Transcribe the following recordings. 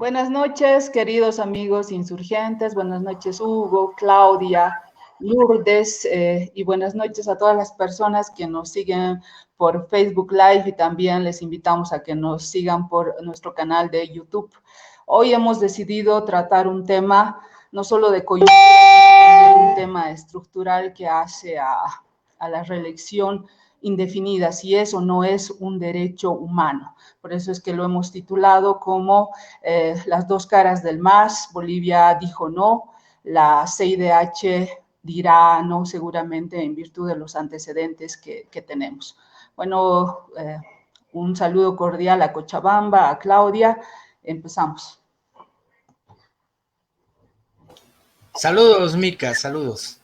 Buenas noches, queridos amigos insurgentes. Buenas noches, Hugo, Claudia, Lourdes, y buenas noches a todas las personas que nos siguen por Facebook Live y también les invitamos a que nos sigan por nuestro canal de YouTube. Hoy hemos decidido tratar un tema no solo de coyuntura, sino también un tema estructural que hace a la reelección indefinida, si es o no es un derecho humano. Por eso es que lo hemos titulado como las dos caras del MAS. Bolivia dijo no, la CIDH dirá no seguramente en virtud de los antecedentes que tenemos. Bueno, un saludo cordial a Cochabamba, a Claudia. Empezamos. Saludos, Mica, saludos.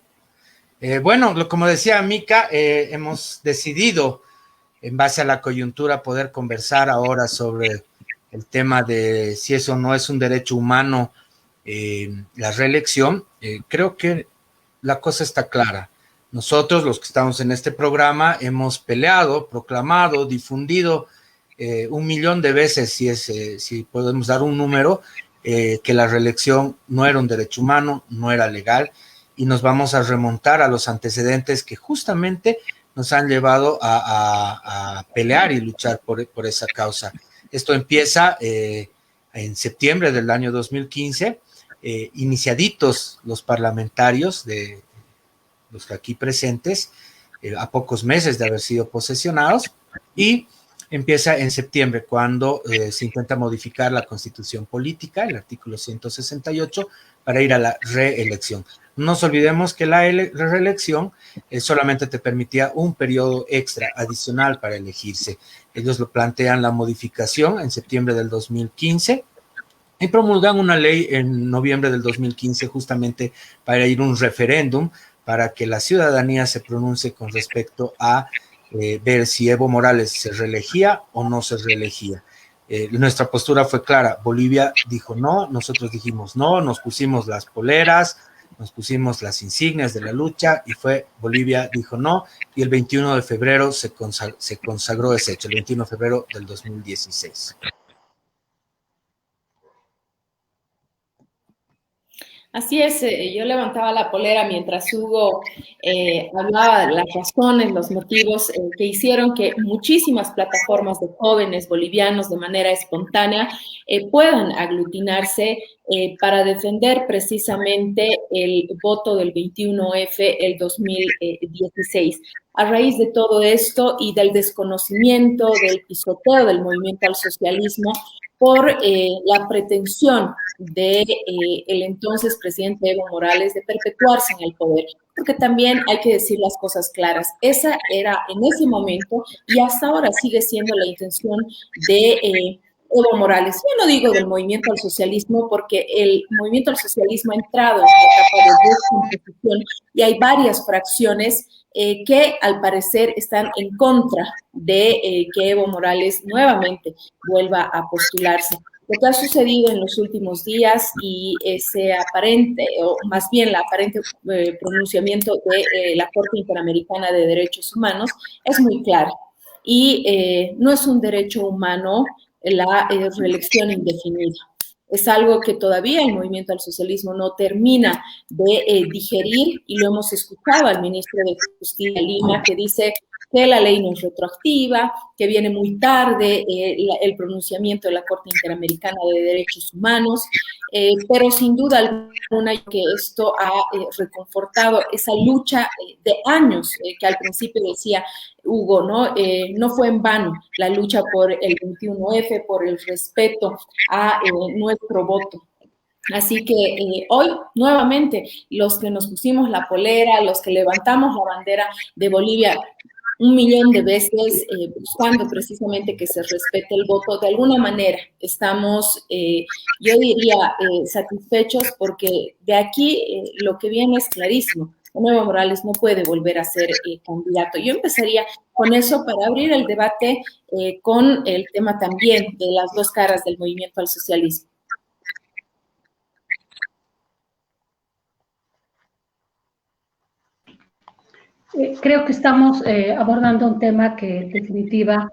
Bueno, como decía Mica, hemos decidido, en base a la coyuntura, poder conversar ahora sobre el tema de si eso no es un derecho humano, la reelección. Creo que la cosa está clara. Nosotros, los que estamos en este programa, hemos peleado, proclamado, difundido 1.000.000 de veces, si podemos dar un número, que la reelección no era un derecho humano, no era legal, y nos vamos a remontar a los antecedentes que justamente nos han llevado a pelear y luchar por esa causa. Esto empieza en septiembre del año 2015, iniciaditos los parlamentarios de los aquí presentes, a pocos meses de haber sido posesionados, y empieza en septiembre, cuando se intenta modificar la constitución política, el artículo 168, para ir a la reelección. No nos olvidemos que la reelección solamente te permitía un periodo extra adicional para elegirse. Ellos lo plantean la modificación en septiembre del 2015 y promulgan una ley en noviembre del 2015 justamente para ir a un referéndum para que la ciudadanía se pronuncie con respecto a ver si Evo Morales se reelegía o no se reelegía. Nuestra postura fue clara. Bolivia dijo no, nosotros dijimos no, nos pusimos las poleras, nos pusimos las insignias de la lucha y Bolivia dijo no, y el 21 de febrero se consagró ese hecho, el 21 de febrero del 2016. Así es, yo levantaba la polera mientras Hugo hablaba de las razones, los motivos que hicieron que muchísimas plataformas de jóvenes bolivianos de manera espontánea puedan aglutinarse para defender precisamente el voto del 21F el 2016. A raíz de todo esto y del desconocimiento, del pisoteo del movimiento al socialismo, por la pretensión de el entonces presidente Evo Morales de perpetuarse en el poder, porque también hay que decir las cosas claras. Esa era en ese momento y hasta ahora sigue siendo la intención de Evo Morales. Yo no digo del movimiento al socialismo porque el movimiento al socialismo ha entrado en una etapa de descomposición y hay varias fracciones que al parecer están en contra de que Evo Morales nuevamente vuelva a postularse. Lo que ha sucedido en los últimos días y ese aparente, o más bien la aparente pronunciamiento de la Corte Interamericana de Derechos Humanos es muy claro. Y no es un derecho humano la reelección indefinida. Es algo que todavía el movimiento al socialismo no termina de digerir, y lo hemos escuchado al ministro de Justicia Lima, que dice que la ley no es retroactiva, que viene muy tarde el pronunciamiento de la Corte Interamericana de Derechos Humanos, pero sin duda alguna que esto ha reconfortado esa lucha de años que al principio decía Hugo, ¿no? No fue en vano la lucha por el 21F, por el respeto a nuestro voto. Así que hoy, nuevamente, los que nos pusimos la polera, los que levantamos la bandera de Bolivia 1.000.000 de veces, buscando precisamente que se respete el voto, de alguna manera estamos, yo diría, satisfechos, porque de aquí lo que viene es clarísimo. Evo Morales no puede volver a ser candidato. Yo empezaría con eso para abrir el debate con el tema también de las dos caras del movimiento al socialismo. Creo que estamos abordando un tema que en definitiva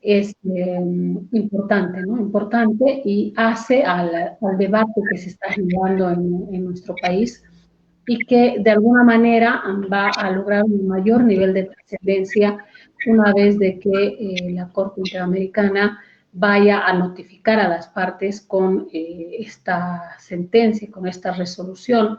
es importante, ¿no? Importante y hace al debate que se está generando en nuestro país y que de alguna manera va a lograr un mayor nivel de trascendencia una vez de que la Corte Interamericana vaya a notificar a las partes con esta sentencia, con esta resolución,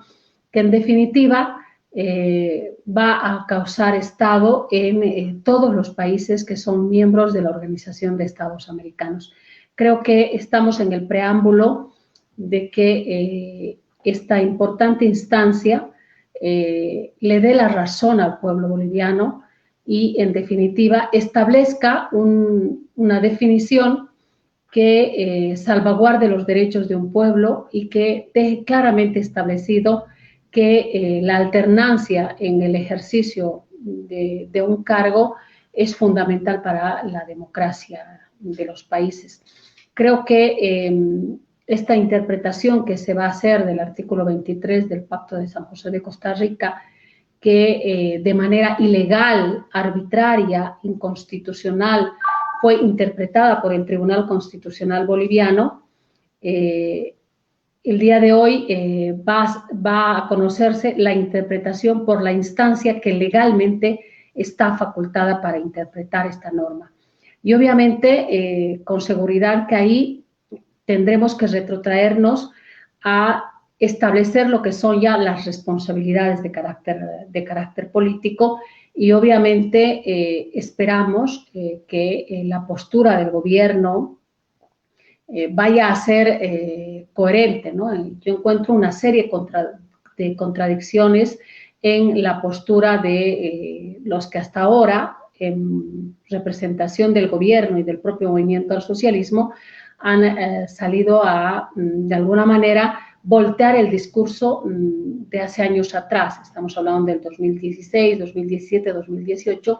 que en definitiva va a causar estado en todos los países que son miembros de la Organización de Estados Americanos. Creo que estamos en el preámbulo de que esta importante instancia le dé la razón al pueblo boliviano y, en definitiva, establezca una definición que salvaguarde los derechos de un pueblo y que deje claramente establecido que la alternancia en el ejercicio de un cargo es fundamental para la democracia de los países. Creo que esta interpretación que se va a hacer del artículo 23 del Pacto de San José de Costa Rica, que de manera ilegal, arbitraria, inconstitucional, fue interpretada por el Tribunal Constitucional Boliviano, el día de hoy va a conocerse la interpretación por la instancia que legalmente está facultada para interpretar esta norma. Y obviamente, con seguridad que ahí tendremos que retrotraernos a establecer lo que son ya las responsabilidades de carácter político y obviamente esperamos que la postura del gobierno vaya a ser coherente, ¿no? Yo encuentro una serie de contradicciones en la postura de los que hasta ahora, en representación del gobierno y del propio movimiento al socialismo, han salido a, de alguna manera, voltear el discurso de hace años atrás. Estamos hablando del 2016, 2017, 2018,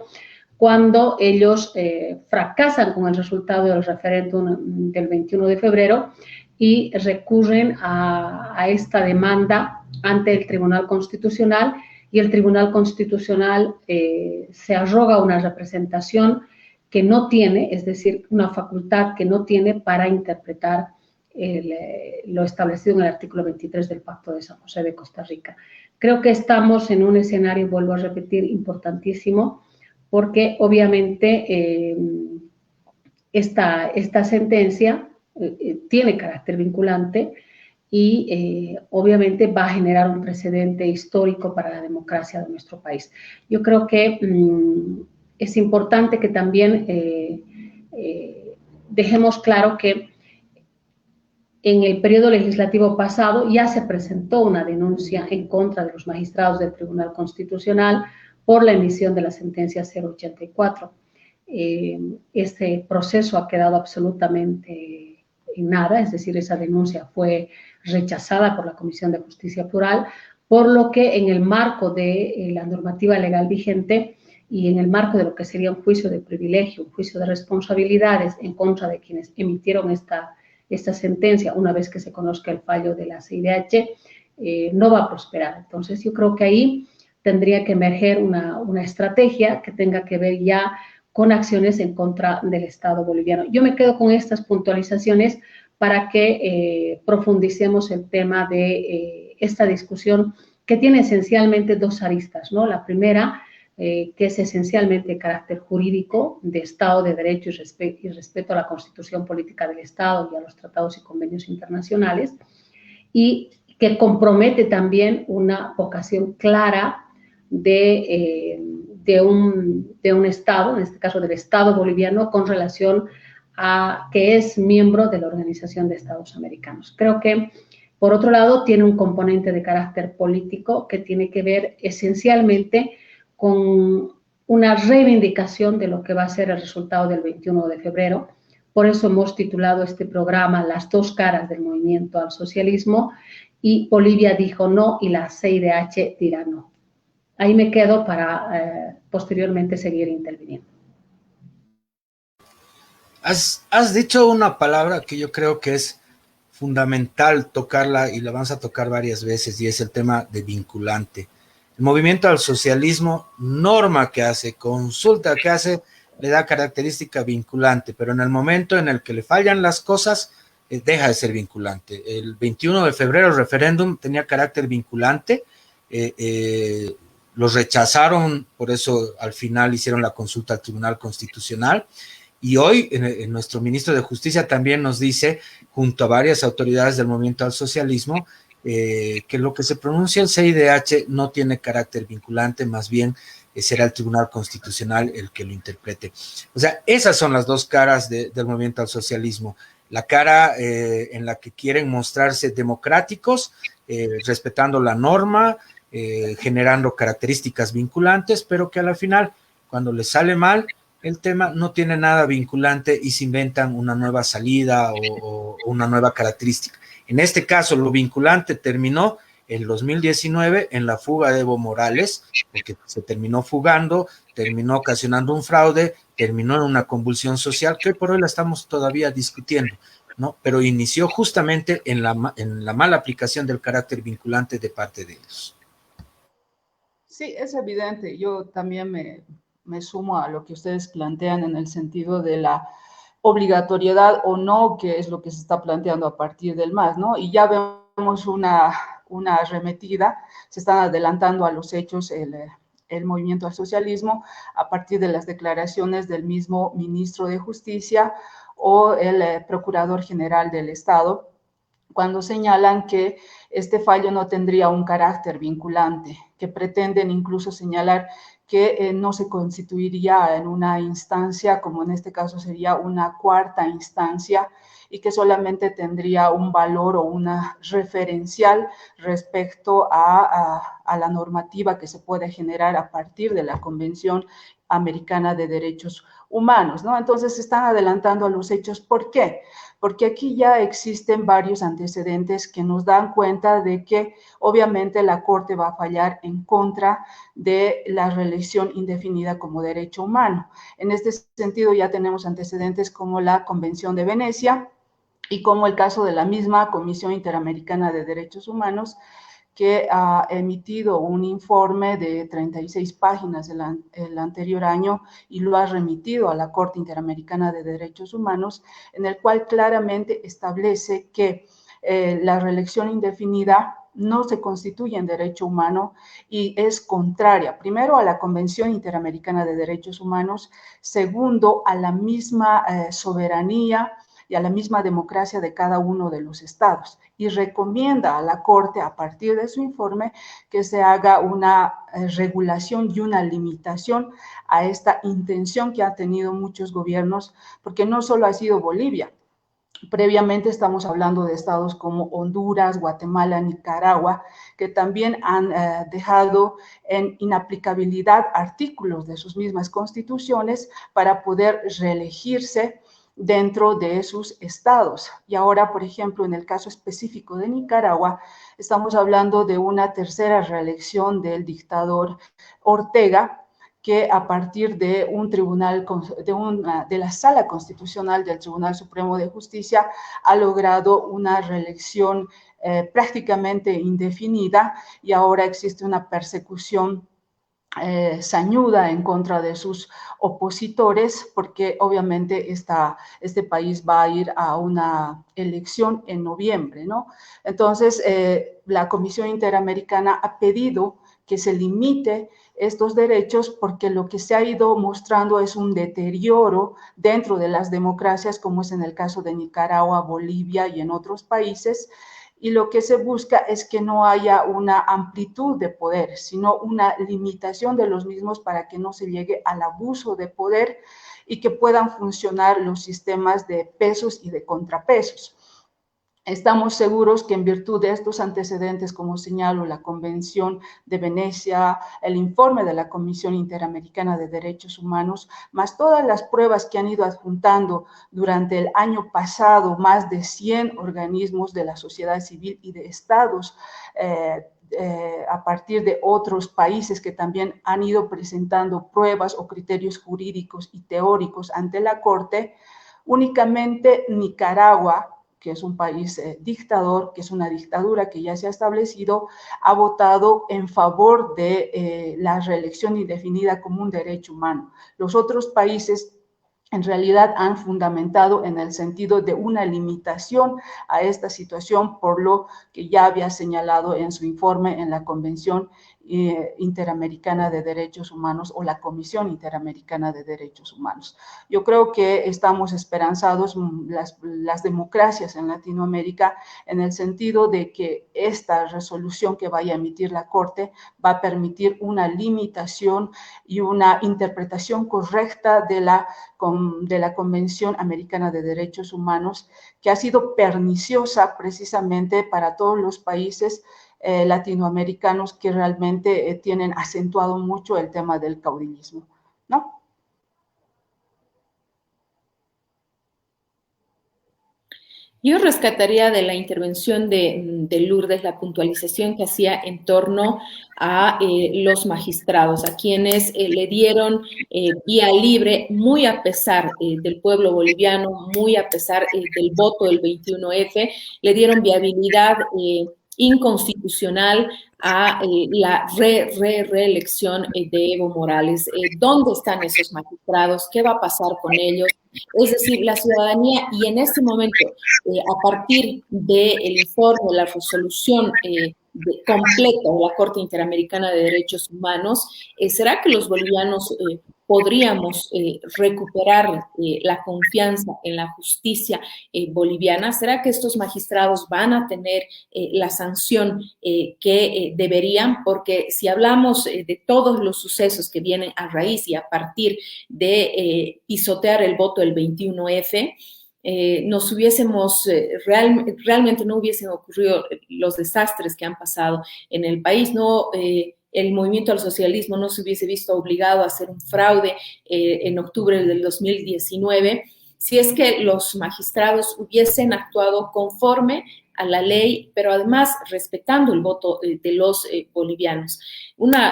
cuando ellos fracasan con el resultado del referéndum del 21 de febrero y recurren a esta demanda ante el Tribunal Constitucional, y el Tribunal Constitucional se arroga una representación que no tiene, es decir, una facultad que no tiene para interpretar lo establecido en el artículo 23 del Pacto de San José de Costa Rica. Creo que estamos en un escenario, vuelvo a repetir, importantísimo, porque obviamente esta sentencia tiene carácter vinculante y obviamente va a generar un precedente histórico para la democracia de nuestro país. Yo creo que es importante que también dejemos claro que en el periodo legislativo pasado ya se presentó una denuncia en contra de los magistrados del Tribunal Constitucional por la emisión de la sentencia 084. Este proceso ha quedado absolutamente en nada, es decir, esa denuncia fue rechazada por la Comisión de Justicia Plural, por lo que en el marco de la normativa legal vigente y en el marco de lo que sería un juicio de privilegio, un juicio de responsabilidades en contra de quienes emitieron esta sentencia, una vez que se conozca el fallo de la CIDH, no va a prosperar. Entonces, yo creo que ahí tendría que emerger una estrategia que tenga que ver ya con acciones en contra del Estado boliviano. Yo me quedo con estas puntualizaciones para que profundicemos el tema de esta discusión que tiene esencialmente dos aristas, ¿no? La primera, que es esencialmente de carácter jurídico, de Estado de Derecho y respeto a la Constitución Política del Estado y a los tratados y convenios internacionales, y que compromete también una vocación clara de un Estado, en este caso del Estado boliviano, con relación a que es miembro de la Organización de Estados Americanos. Creo que, por otro lado, tiene un componente de carácter político que tiene que ver esencialmente con una reivindicación de lo que va a ser el resultado del 21 de febrero. Por eso hemos titulado este programa Las dos caras del movimiento al socialismo, y Bolivia dijo no y la CIDH dirá no. Ahí me quedo para posteriormente seguir interviniendo. Has dicho una palabra que yo creo que es fundamental tocarla, y la vamos a tocar varias veces, y es el tema de vinculante. El movimiento al socialismo, norma que hace, consulta que hace, le da característica vinculante, pero en el momento en el que le fallan las cosas, deja de ser vinculante. El 21 de febrero el referéndum tenía carácter vinculante, los rechazaron, por eso al final hicieron la consulta al Tribunal Constitucional, y hoy nuestro ministro de Justicia también nos dice, junto a varias autoridades del movimiento al socialismo, que lo que se pronuncia en CIDH no tiene carácter vinculante, más bien será el Tribunal Constitucional el que lo interprete. O sea, esas son las dos caras del movimiento al socialismo. La cara en la que quieren mostrarse democráticos, respetando la norma, generando características vinculantes, pero que a la final, cuando les sale mal el tema, no tiene nada vinculante y se inventan una nueva salida o una nueva característica. En este caso, lo vinculante terminó en 2019 en la fuga de Evo Morales, porque se terminó fugando, terminó ocasionando un fraude, terminó en una convulsión social que hoy por hoy la estamos todavía discutiendo, ¿no? Pero inició justamente en la mala aplicación del carácter vinculante de parte de ellos. Sí, es evidente. Yo también me sumo a lo que ustedes plantean en el sentido de la obligatoriedad o no, que es lo que se está planteando a partir del MAS, ¿no? Y ya vemos una arremetida, se están adelantando a los hechos el movimiento al socialismo a partir de las declaraciones del mismo ministro de Justicia o el Procurador General del Estado, cuando señalan que este fallo no tendría un carácter vinculante, que pretenden incluso señalar que no se constituiría en una instancia, como en este caso sería una cuarta instancia, y que solamente tendría un valor o una referencial respecto a la normativa que se puede generar a partir de la Convención Americana de Derechos Humanos, ¿no? Entonces se están adelantando a los hechos. ¿Por qué? Porque aquí ya existen varios antecedentes que nos dan cuenta de que obviamente la Corte va a fallar en contra de la reelección indefinida como derecho humano. En este sentido ya tenemos antecedentes como la Convención de Venecia y como el caso de la misma Comisión Interamericana de Derechos Humanos, que ha emitido un informe de 36 páginas el anterior año y lo ha remitido a la Corte Interamericana de Derechos Humanos, en el cual claramente establece que la reelección indefinida no se constituye en derecho humano y es contraria, primero, a la Convención Interamericana de Derechos Humanos, segundo, a la misma soberanía y a la misma democracia de cada uno de los estados, y recomienda a la Corte, a partir de su informe, que se haga una regulación y una limitación a esta intención que han tenido muchos gobiernos, porque no solo ha sido Bolivia. Previamente estamos hablando de estados como Honduras, Guatemala, Nicaragua, que también han dejado en inaplicabilidad artículos de sus mismas constituciones para poder reelegirse dentro de sus estados. Y ahora, por ejemplo, en el caso específico de Nicaragua, estamos hablando de una tercera reelección del dictador Ortega, que a partir de un tribunal, de la Sala Constitucional del Tribunal Supremo de Justicia, ha logrado una reelección prácticamente indefinida, y ahora existe una persecución sañuda en contra de sus opositores, porque obviamente este país va a ir a una elección en noviembre, ¿no? Entonces, la Comisión Interamericana ha pedido que se limite estos derechos, porque lo que se ha ido mostrando es un deterioro dentro de las democracias, como es en el caso de Nicaragua, Bolivia y en otros países, y lo que se busca es que no haya una amplitud de poder, sino una limitación de los mismos para que no se llegue al abuso de poder y que puedan funcionar los sistemas de pesos y de contrapesos. Estamos seguros que en virtud de estos antecedentes, como señalo, la Convención de Venecia, el informe de la Comisión Interamericana de Derechos Humanos, más todas las pruebas que han ido adjuntando durante el año pasado, más de 100 organismos de la sociedad civil y de estados, a partir de otros países que también han ido presentando pruebas o criterios jurídicos y teóricos ante la Corte, únicamente Nicaragua, que es un país dictador, que es una dictadura que ya se ha establecido, ha votado en favor de la reelección indefinida como un derecho humano. Los otros países en realidad han fundamentado en el sentido de una limitación a esta situación, por lo que ya había señalado en su informe en la Convención Interamericana de Derechos Humanos o la Comisión Interamericana de Derechos Humanos. Yo creo que estamos esperanzados las democracias en Latinoamérica en el sentido de que esta resolución que vaya a emitir la Corte va a permitir una limitación y una interpretación correcta de la Convención Americana de Derechos Humanos, que ha sido perniciosa precisamente para todos los países latinoamericanos que realmente tienen acentuado mucho el tema del caudillismo, ¿no? Yo rescataría de la intervención de Lourdes la puntualización que hacía en torno a los magistrados, a quienes le dieron vía libre, muy a pesar del pueblo boliviano, muy a pesar del voto del 21F, le dieron viabilidad inconstitucional a la reelección de Evo Morales. ¿Dónde están esos magistrados? ¿Qué va a pasar con ellos? Es decir, la ciudadanía, y en este momento, a partir del informe, de la resolución completa de la Corte Interamericana de Derechos Humanos, ¿será que los bolivianos podríamos recuperar la confianza en la justicia boliviana? ¿Será que estos magistrados van a tener la sanción que deberían? Porque si hablamos de todos los sucesos que vienen a raíz y a partir de pisotear el voto del 21F, nos hubiésemos, realmente no hubiesen ocurrido los desastres que han pasado en el país, no el movimiento al socialismo no se hubiese visto obligado a hacer un fraude en octubre del 2019, si es que los magistrados hubiesen actuado conforme a la ley, pero además respetando el voto de los bolivianos.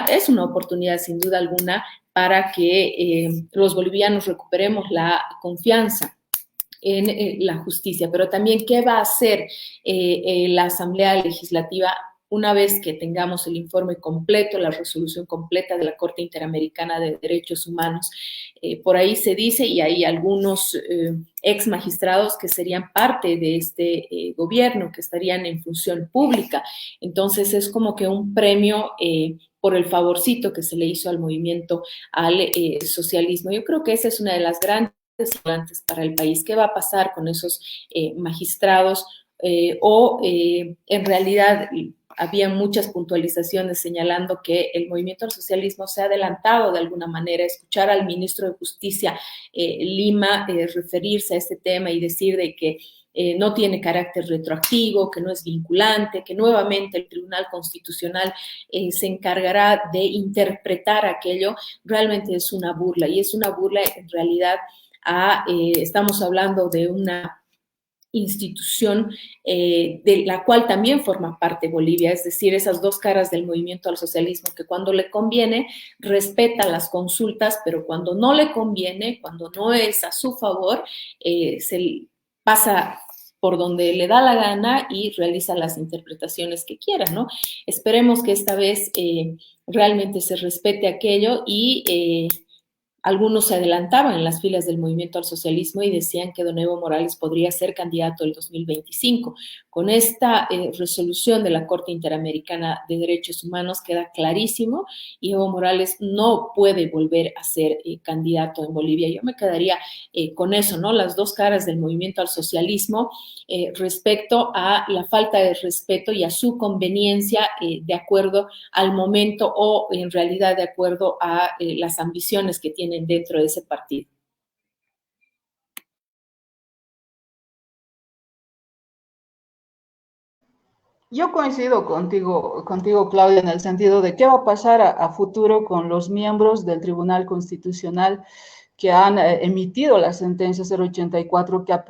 Es una oportunidad, sin duda alguna, para que los bolivianos recuperemos la confianza en la justicia, pero también qué va a hacer la Asamblea Legislativa una vez que tengamos el informe completo, la resolución completa de la Corte Interamericana de Derechos Humanos. Por ahí se dice, y hay algunos ex magistrados que serían parte de este gobierno, que estarían en función pública. Entonces es como que un premio por el favorcito que se le hizo al movimiento, al socialismo. Yo creo que esa es una de las grandes para el país. ¿Qué va a pasar con esos magistrados? En realidad había muchas puntualizaciones señalando que el movimiento al socialismo se ha adelantado de alguna manera, escuchar al ministro de Justicia Lima referirse a este tema y decir de que no tiene carácter retroactivo, que no es vinculante, que nuevamente el Tribunal Constitucional se encargará de interpretar aquello, realmente es una burla, y es una burla en realidad estamos hablando de una institución de la cual también forma parte Bolivia, es decir, esas dos caras del movimiento al socialismo, que cuando le conviene respeta las consultas, pero cuando no le conviene, cuando no es a su favor, se pasa por donde le da la gana y realiza las interpretaciones que quiera, ¿no? Esperemos que esta vez realmente se respete aquello y algunos se adelantaban en las filas del movimiento al socialismo y decían que don Evo Morales podría ser candidato el 2025. Con esta resolución de la Corte Interamericana de Derechos Humanos queda clarísimo y Evo Morales no puede volver a ser candidato en Bolivia. Yo me quedaría con eso, ¿no? Las dos caras del movimiento al socialismo respecto a la falta de respeto y a su conveniencia de acuerdo al momento o en realidad de acuerdo a las ambiciones que tienen dentro de ese partido. Yo coincido contigo, Claudia, en el sentido de qué va a pasar a futuro con los miembros del Tribunal Constitucional que han emitido la sentencia 084 que ha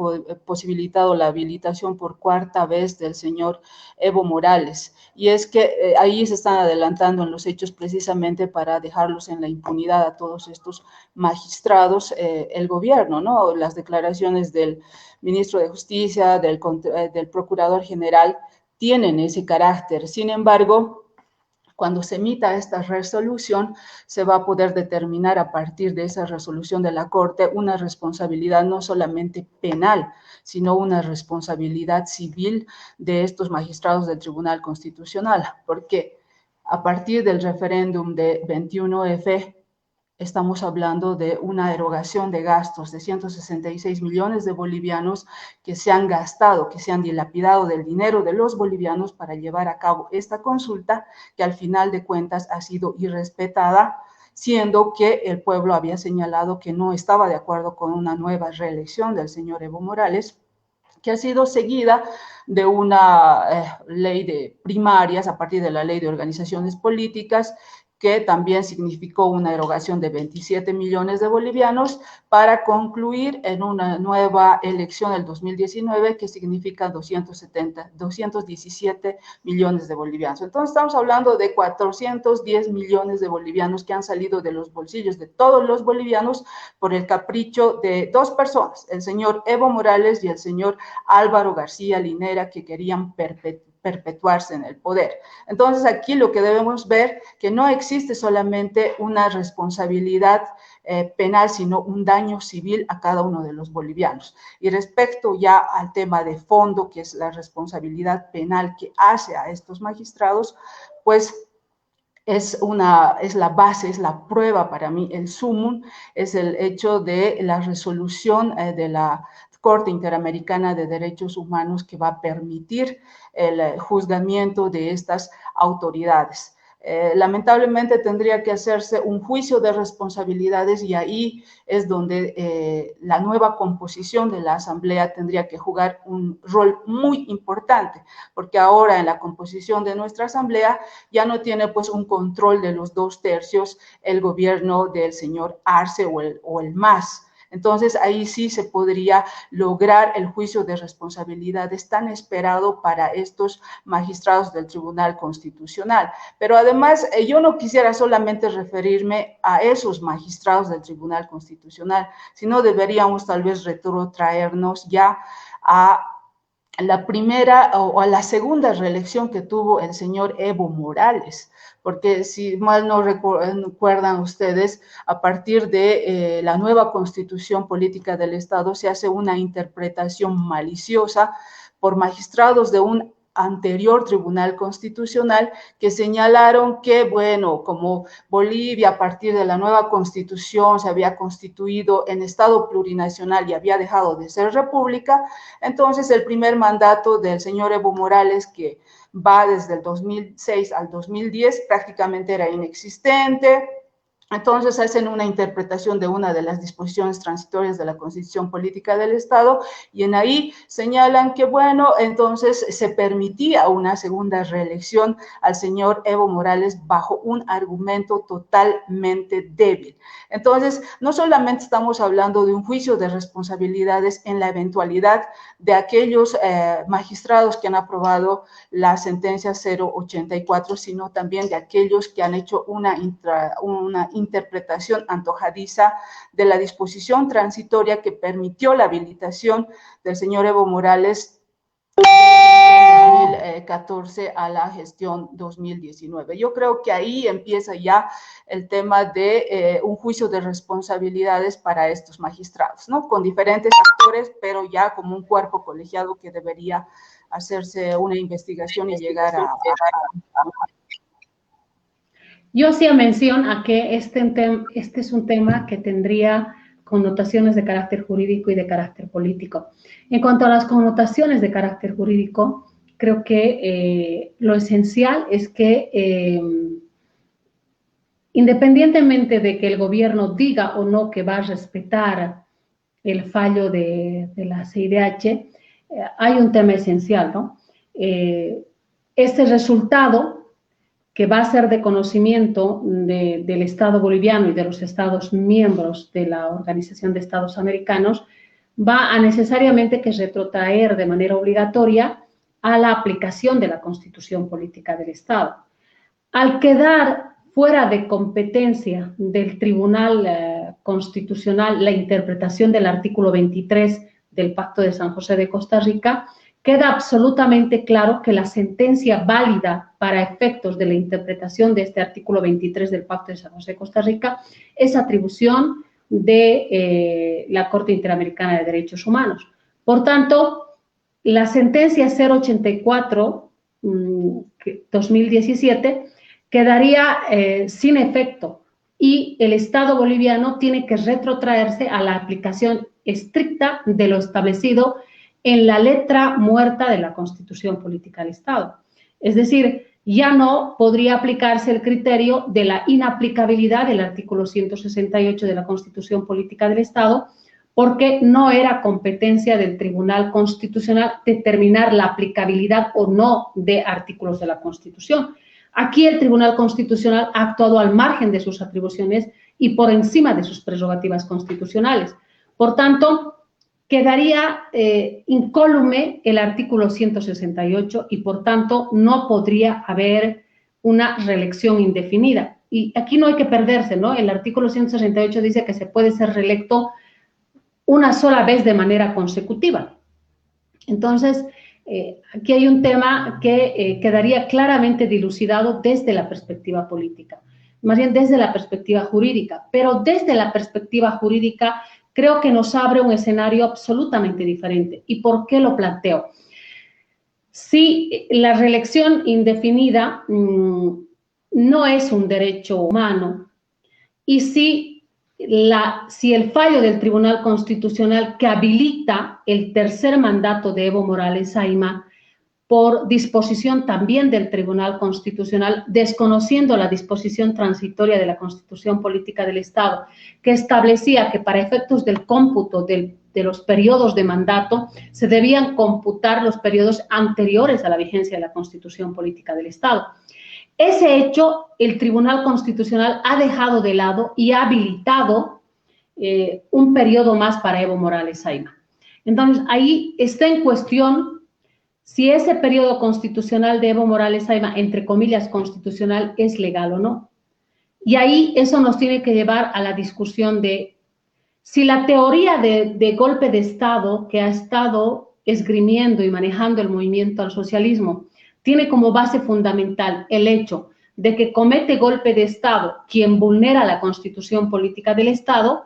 posibilitado la habilitación por cuarta vez del señor Evo Morales. Y es que ahí se están adelantando en los hechos precisamente para dejarlos en la impunidad a todos estos magistrados, el gobierno, ¿no? Las declaraciones del ministro de Justicia, del Procurador General, tienen ese carácter. Sin embargo, cuando se emita esta resolución, se va a poder determinar a partir de esa resolución de la Corte una responsabilidad no solamente penal, sino una responsabilidad civil de estos magistrados del Tribunal Constitucional, porque a partir del referéndum de 21F, estamos hablando de una erogación de gastos de 166 millones de bolivianos que se han gastado, que se han dilapidado del dinero de los bolivianos para llevar a cabo esta consulta, que al final de cuentas ha sido irrespetada, siendo que el pueblo había señalado que no estaba de acuerdo con una nueva reelección del señor Evo Morales, que ha sido seguida de una ley de primarias a partir de la ley de organizaciones políticas, que también significó una erogación de 27 millones de bolivianos para concluir en una nueva elección del 2019 que significa 217 millones de bolivianos. Entonces estamos hablando de 410 millones de bolivianos que han salido de los bolsillos de todos los bolivianos por el capricho de dos personas, el señor Evo Morales y el señor Álvaro García Linera, que querían perpetuarse en el poder. Entonces aquí lo que debemos ver que no existe solamente una responsabilidad penal, sino un daño civil a cada uno de los bolivianos. Y respecto ya al tema de fondo, que es la responsabilidad penal que hace a estos magistrados, pues es la base, es la prueba para mí, el sumum, es el hecho de la resolución de la Corte Interamericana de Derechos Humanos que va a permitir el juzgamiento de estas autoridades. Lamentablemente tendría que hacerse un juicio de responsabilidades y ahí es donde la nueva composición de la Asamblea tendría que jugar un rol muy importante, porque ahora en la composición de nuestra Asamblea ya no tiene pues un control de los 2/3 el gobierno del señor Arce o el MAS. Entonces, ahí sí se podría lograr el juicio de responsabilidades tan esperado para estos magistrados del Tribunal Constitucional. Pero además, yo no quisiera solamente referirme a esos magistrados del Tribunal Constitucional, sino deberíamos tal vez retrotraernos ya a la primera o a la segunda reelección que tuvo el señor Evo Morales, porque si mal no recuerdan ustedes, a partir de la nueva constitución política del Estado se hace una interpretación maliciosa por magistrados de un anterior Tribunal Constitucional que señalaron que, bueno, como Bolivia a partir de la nueva Constitución se había constituido en Estado plurinacional y había dejado de ser república, entonces el primer mandato del señor Evo Morales, que va desde el 2006 al 2010, prácticamente era inexistente. Entonces hacen una interpretación de una de las disposiciones transitorias de la Constitución Política del Estado y en ahí señalan que, bueno, entonces se permitía una segunda reelección al señor Evo Morales bajo un argumento totalmente débil. Entonces, no solamente estamos hablando de un juicio de responsabilidades en la eventualidad de aquellos magistrados que han aprobado la sentencia 084, sino también de aquellos que han hecho una interpretación antojadiza de la disposición transitoria que permitió la habilitación del señor Evo Morales de 2014 a la gestión 2019. Yo creo que ahí empieza ya el tema de un juicio de responsabilidades para estos magistrados, ¿no? Con diferentes actores, pero ya como un cuerpo colegiado que debería hacerse una investigación y llegar a Yo hacía mención a que este es un tema que tendría connotaciones de carácter jurídico y de carácter político. En cuanto a las connotaciones de carácter jurídico, creo que lo esencial es que independientemente de que el gobierno diga o no que va a respetar el fallo de la CIDH, hay un tema esencial, ¿no? Este resultado que va a ser de conocimiento del Estado boliviano y de los Estados miembros de la Organización de Estados Americanos, va a necesariamente que retrotraer de manera obligatoria a la aplicación de la Constitución Política del Estado. Al quedar fuera de competencia del Tribunal Constitucional la interpretación del artículo 23 del Pacto de San José de Costa Rica, queda absolutamente claro que la sentencia válida para efectos de la interpretación de este artículo 23 del Pacto de San José de Costa Rica es atribución de la Corte Interamericana de Derechos Humanos. Por tanto, la sentencia 084-2017 quedaría sin efecto y el Estado boliviano tiene que retrotraerse a la aplicación estricta de lo establecido en la letra muerta de la Constitución Política del Estado. Es decir, ya no podría aplicarse el criterio de la inaplicabilidad del artículo 168 de la Constitución Política del Estado, porque no era competencia del Tribunal Constitucional determinar la aplicabilidad o no de artículos de la Constitución. Aquí el Tribunal Constitucional ha actuado al margen de sus atribuciones y por encima de sus prerrogativas constitucionales. Por tanto, quedaría incólume el artículo 168 y, por tanto, no podría haber una reelección indefinida. Y aquí no hay que perderse, ¿no? El artículo 168 dice que se puede ser reelecto una sola vez de manera consecutiva. Entonces, aquí hay un tema que quedaría claramente dilucidado desde la perspectiva política, más bien desde la perspectiva jurídica, pero desde la perspectiva jurídica creo que nos abre un escenario absolutamente diferente. ¿Y por qué lo planteo? Si la reelección indefinida no es un derecho humano y si el fallo del Tribunal Constitucional que habilita el tercer mandato de Evo Morales Ayma por disposición también del Tribunal Constitucional, desconociendo la disposición transitoria de la Constitución Política del Estado, que establecía que para efectos del cómputo de los periodos de mandato se debían computar los periodos anteriores a la vigencia de la Constitución Política del Estado. Ese hecho, el Tribunal Constitucional ha dejado de lado y ha habilitado un periodo más para Evo Morales Ayma. Entonces, ahí está en cuestión si ese periodo constitucional de Evo Morales Ayma, entre comillas, constitucional, es legal o no. Y ahí eso nos tiene que llevar a la discusión de si la teoría de golpe de Estado que ha estado esgrimiendo y manejando el movimiento al socialismo tiene como base fundamental el hecho de que comete golpe de Estado quien vulnera la Constitución Política del Estado,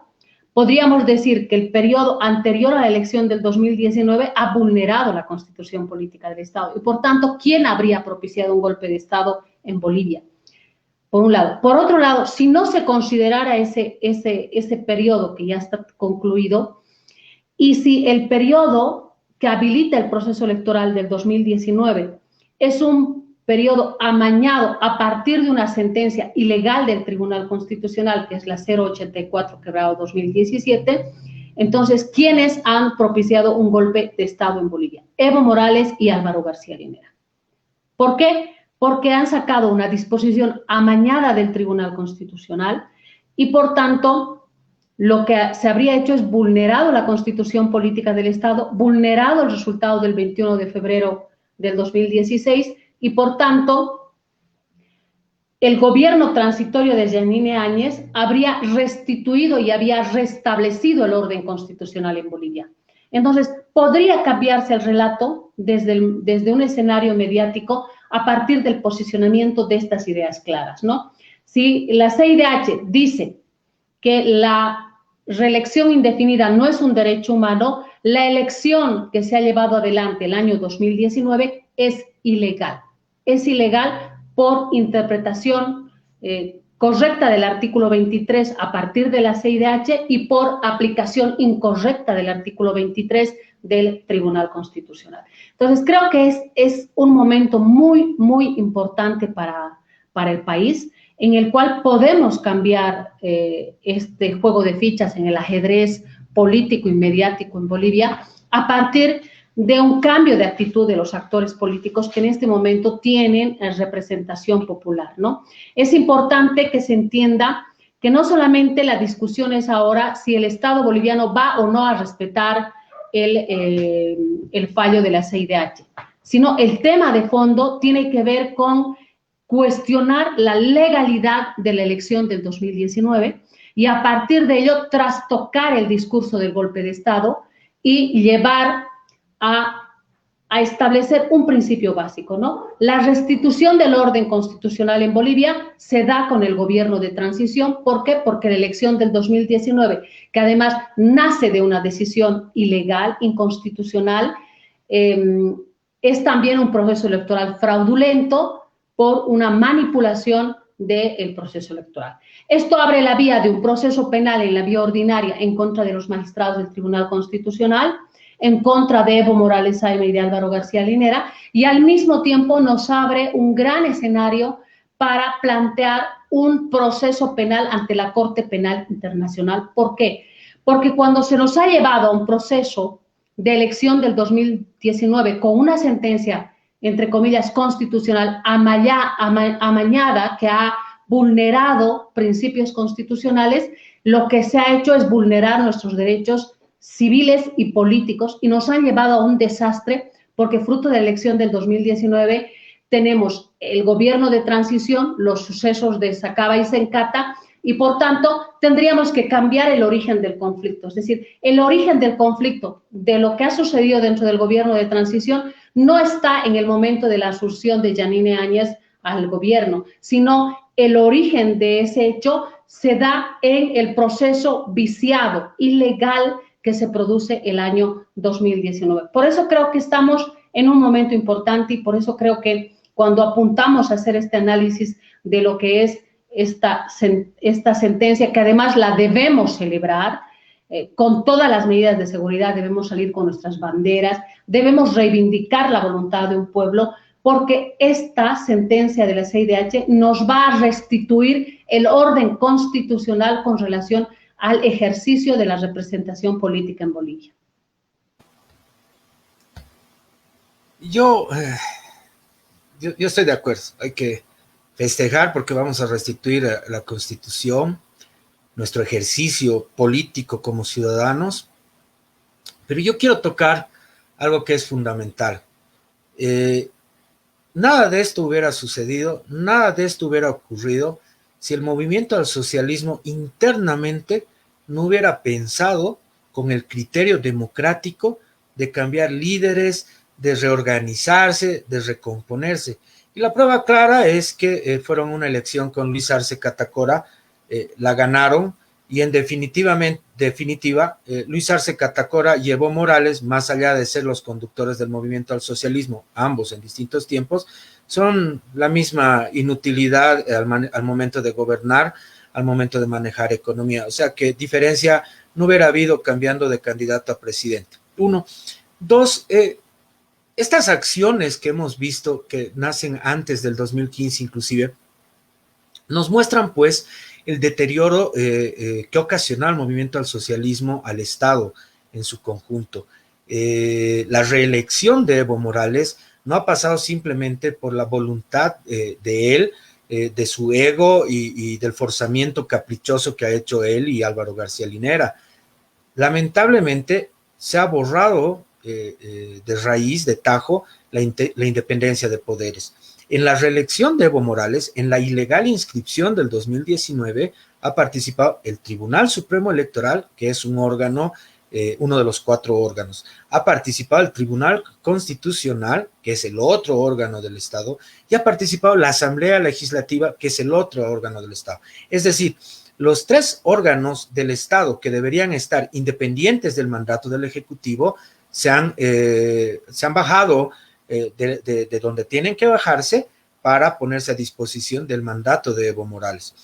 podríamos decir que el periodo anterior a la elección del 2019 ha vulnerado la Constitución Política del Estado. Y, por tanto, ¿quién habría propiciado un golpe de Estado en Bolivia? Por un lado. Por otro lado, si no se considerara ese periodo que ya está concluido, y si el periodo que habilita el proceso electoral del 2019 es un periodo amañado a partir de una sentencia ilegal del Tribunal Constitucional, que es la 084/2017, entonces, ¿quiénes han propiciado un golpe de Estado en Bolivia? Evo Morales y Álvaro García Linera. ¿Por qué? Porque han sacado una disposición amañada del Tribunal Constitucional y, por tanto, lo que se habría hecho es vulnerado la Constitución Política del Estado, vulnerado el resultado del 21 de febrero del 2016 y, por tanto, el gobierno transitorio de Yanine Áñez habría restituido y había restablecido el orden constitucional en Bolivia. Entonces, podría cambiarse el relato desde un escenario mediático a partir del posicionamiento de estas ideas claras, ¿no? Si la CIDH dice que la reelección indefinida no es un derecho humano, la elección que se ha llevado adelante el año 2019 es ilegal. Es ilegal por interpretación correcta del artículo 23 a partir de la CIDH y por aplicación incorrecta del artículo 23 del Tribunal Constitucional. Entonces, creo que es un momento muy, muy importante para el país, en el cual podemos cambiar este juego de fichas en el ajedrez político y mediático en Bolivia a partir de un cambio de actitud de los actores políticos que en este momento tienen representación popular, ¿no? Es importante que se entienda que no solamente la discusión es ahora si el Estado boliviano va o no a respetar el fallo de la CIDH, sino el tema de fondo tiene que ver con cuestionar la legalidad de la elección del 2019 y a partir de ello trastocar el discurso del golpe de Estado y llevar a establecer un principio básico, ¿no? La restitución del orden constitucional en Bolivia se da con el gobierno de transición. ¿Por qué? Porque la elección del 2019, que además nace de una decisión ilegal, inconstitucional, es también un proceso electoral fraudulento por una manipulación del proceso electoral. Esto abre la vía de un proceso penal en la vía ordinaria en contra de los magistrados del Tribunal Constitucional, en contra de Evo Morales Ayme y de Álvaro García Linera, y al mismo tiempo nos abre un gran escenario para plantear un proceso penal ante la Corte Penal Internacional. ¿Por qué? Porque cuando se nos ha llevado a un proceso de elección del 2019 con una sentencia, entre comillas, constitucional amañada que ha vulnerado principios constitucionales, lo que se ha hecho es vulnerar nuestros derechos civiles y políticos y nos han llevado a un desastre porque fruto de la elección del 2019 tenemos el gobierno de transición, los sucesos de Sacaba y Sencata y por tanto tendríamos que cambiar el origen del conflicto. Es decir, el origen del conflicto de lo que ha sucedido dentro del gobierno de transición no está en el momento de la asunción de Yanine Áñez al gobierno, sino el origen de ese hecho se da en el proceso viciado, ilegal, que se produce el año 2019. Por eso creo que estamos en un momento importante y por eso creo que cuando apuntamos a hacer este análisis de lo que es esta sentencia, que además la debemos celebrar, con todas las medidas de seguridad, debemos salir con nuestras banderas, debemos reivindicar la voluntad de un pueblo, porque esta sentencia de la CIDH nos va a restituir el orden constitucional con relación al ejercicio de la representación política en Bolivia. Yo estoy de acuerdo, hay que festejar porque vamos a restituir la Constitución, nuestro ejercicio político como ciudadanos, pero yo quiero tocar algo que es fundamental. Nada de esto hubiera sucedido, nada de esto hubiera ocurrido si el movimiento al socialismo internamente no hubiera pensado con el criterio democrático de cambiar líderes, de reorganizarse, de recomponerse. Y la prueba clara es que fueron una elección con Luis Arce Catacora, la ganaron y en definitiva, Luis Arce Catacora y Evo Morales, más allá de ser los conductores del movimiento al socialismo, ambos en distintos tiempos, son la misma inutilidad al momento de gobernar, al momento de manejar economía. O sea que diferencia no hubiera habido cambiando de candidato a presidente. Uno. Dos, estas acciones que hemos visto que nacen antes del 2015 inclusive, nos muestran pues el deterioro que ocasiona el movimiento al socialismo al Estado en su conjunto. La reelección de Evo Morales no ha pasado simplemente por la voluntad de él, de su ego y del forzamiento caprichoso que ha hecho él y Álvaro García Linera. Lamentablemente se ha borrado de raíz, de tajo, la independencia de poderes. En la reelección de Evo Morales, en la ilegal inscripción del 2019, ha participado el Tribunal Supremo Electoral, que es un órgano, uno de los 4 órganos. Ha participado el Tribunal Constitucional, que es el otro órgano del Estado, y ha participado la Asamblea Legislativa, que es el otro órgano del Estado. Es decir, los 3 órganos del Estado que deberían estar independientes del mandato del Ejecutivo se han bajado de donde tienen que bajarse para ponerse a disposición del mandato de Evo Morales.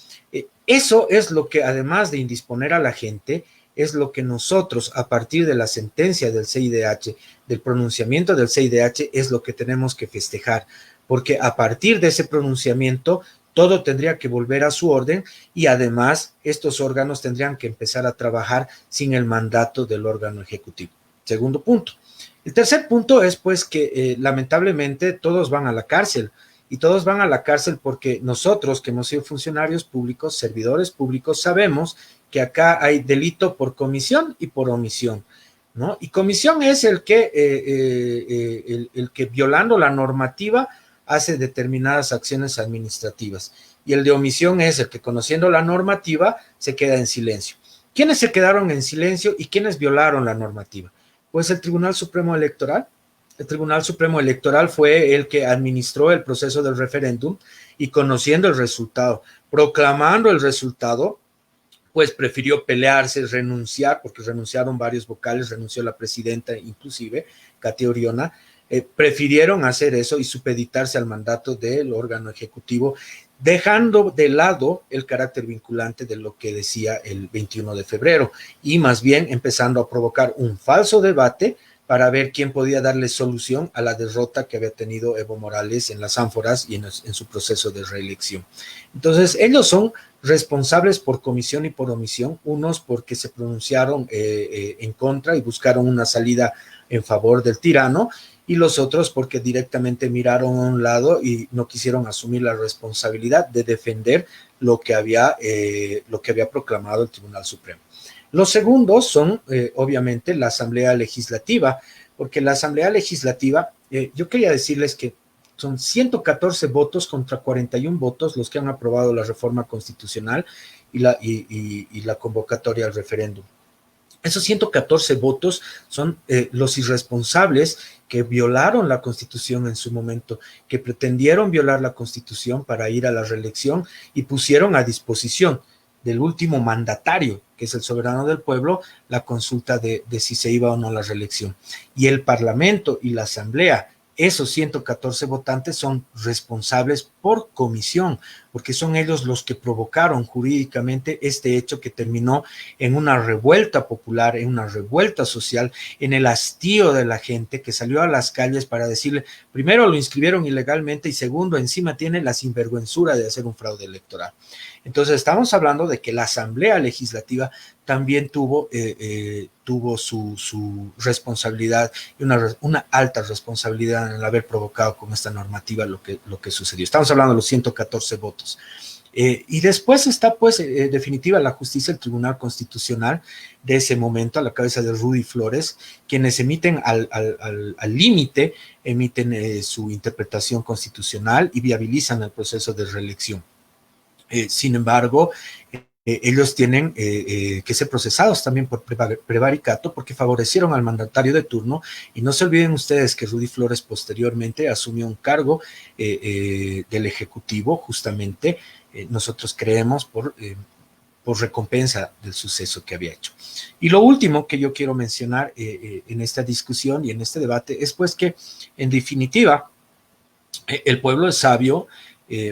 Eso es lo que, además de indisponer a la gente, es lo que nosotros, a partir de la sentencia del CIDH, del pronunciamiento del CIDH, es lo que tenemos que festejar, porque a partir de ese pronunciamiento todo tendría que volver a su orden y además estos órganos tendrían que empezar a trabajar sin el mandato del órgano ejecutivo. Segundo punto. El tercer punto es pues que lamentablemente todos van a la cárcel, y todos van a la cárcel porque nosotros que hemos sido funcionarios públicos, servidores públicos, sabemos que acá hay delito por comisión y por omisión, ¿no? Y comisión es el que violando la normativa hace determinadas acciones administrativas, y el de omisión es el que conociendo la normativa se queda en silencio. ¿Quiénes se quedaron en silencio y quiénes violaron la normativa? Pues el Tribunal Supremo Electoral. El Tribunal Supremo Electoral fue el que administró el proceso del referéndum y conociendo el resultado, proclamando el resultado, pues prefirió pelearse, renunciar, porque renunciaron varios vocales, renunció la presidenta inclusive, Katia Oriona, prefirieron hacer eso y supeditarse al mandato del órgano ejecutivo, dejando de lado el carácter vinculante de lo que decía el 21 de febrero y más bien empezando a provocar un falso debate para ver quién podía darle solución a la derrota que había tenido Evo Morales en las ánforas y en su proceso de reelección. Entonces, ellos son responsables por comisión y por omisión, unos porque se pronunciaron en contra y buscaron una salida en favor del tirano, y los otros porque directamente miraron a un lado y no quisieron asumir la responsabilidad de defender lo que había proclamado el Tribunal Supremo. Los segundos son, obviamente, la Asamblea Legislativa, porque la Asamblea Legislativa, yo quería decirles que son 114 votos contra 41 votos los que han aprobado la reforma constitucional y la convocatoria al referéndum. Esos 114 votos son los irresponsables que violaron la Constitución en su momento, que pretendieron violar la Constitución para ir a la reelección y pusieron a disposición del último mandatario, que es el soberano del pueblo, la consulta de si se iba o no a la reelección. Y el Parlamento y la Asamblea, esos 114 votantes son responsables por comisión, porque son ellos los que provocaron jurídicamente este hecho que terminó en una revuelta popular, en una revuelta social, en el hastío de la gente que salió a las calles para decirle, primero lo inscribieron ilegalmente y segundo, encima tiene la sinvergüenzura de hacer un fraude electoral. Entonces estamos hablando de que la Asamblea Legislativa también tuvo su responsabilidad y una alta responsabilidad en el haber provocado con esta normativa lo que sucedió. Estamos hablando de los 114 votos. Y después está, pues, definitiva la justicia, el Tribunal Constitucional de ese momento, a la cabeza de Rudy Flores, quienes emiten al límite, emiten su interpretación constitucional y viabilizan el proceso de reelección. Sin embargo, ellos tienen que ser procesados también por prevaricato porque favorecieron al mandatario de turno, y no se olviden ustedes que Rudy Flores posteriormente asumió un cargo del Ejecutivo justamente, nosotros creemos por recompensa del suceso que había hecho. Y lo último que yo quiero mencionar en esta discusión y en este debate es pues que en definitiva el pueblo es sabio.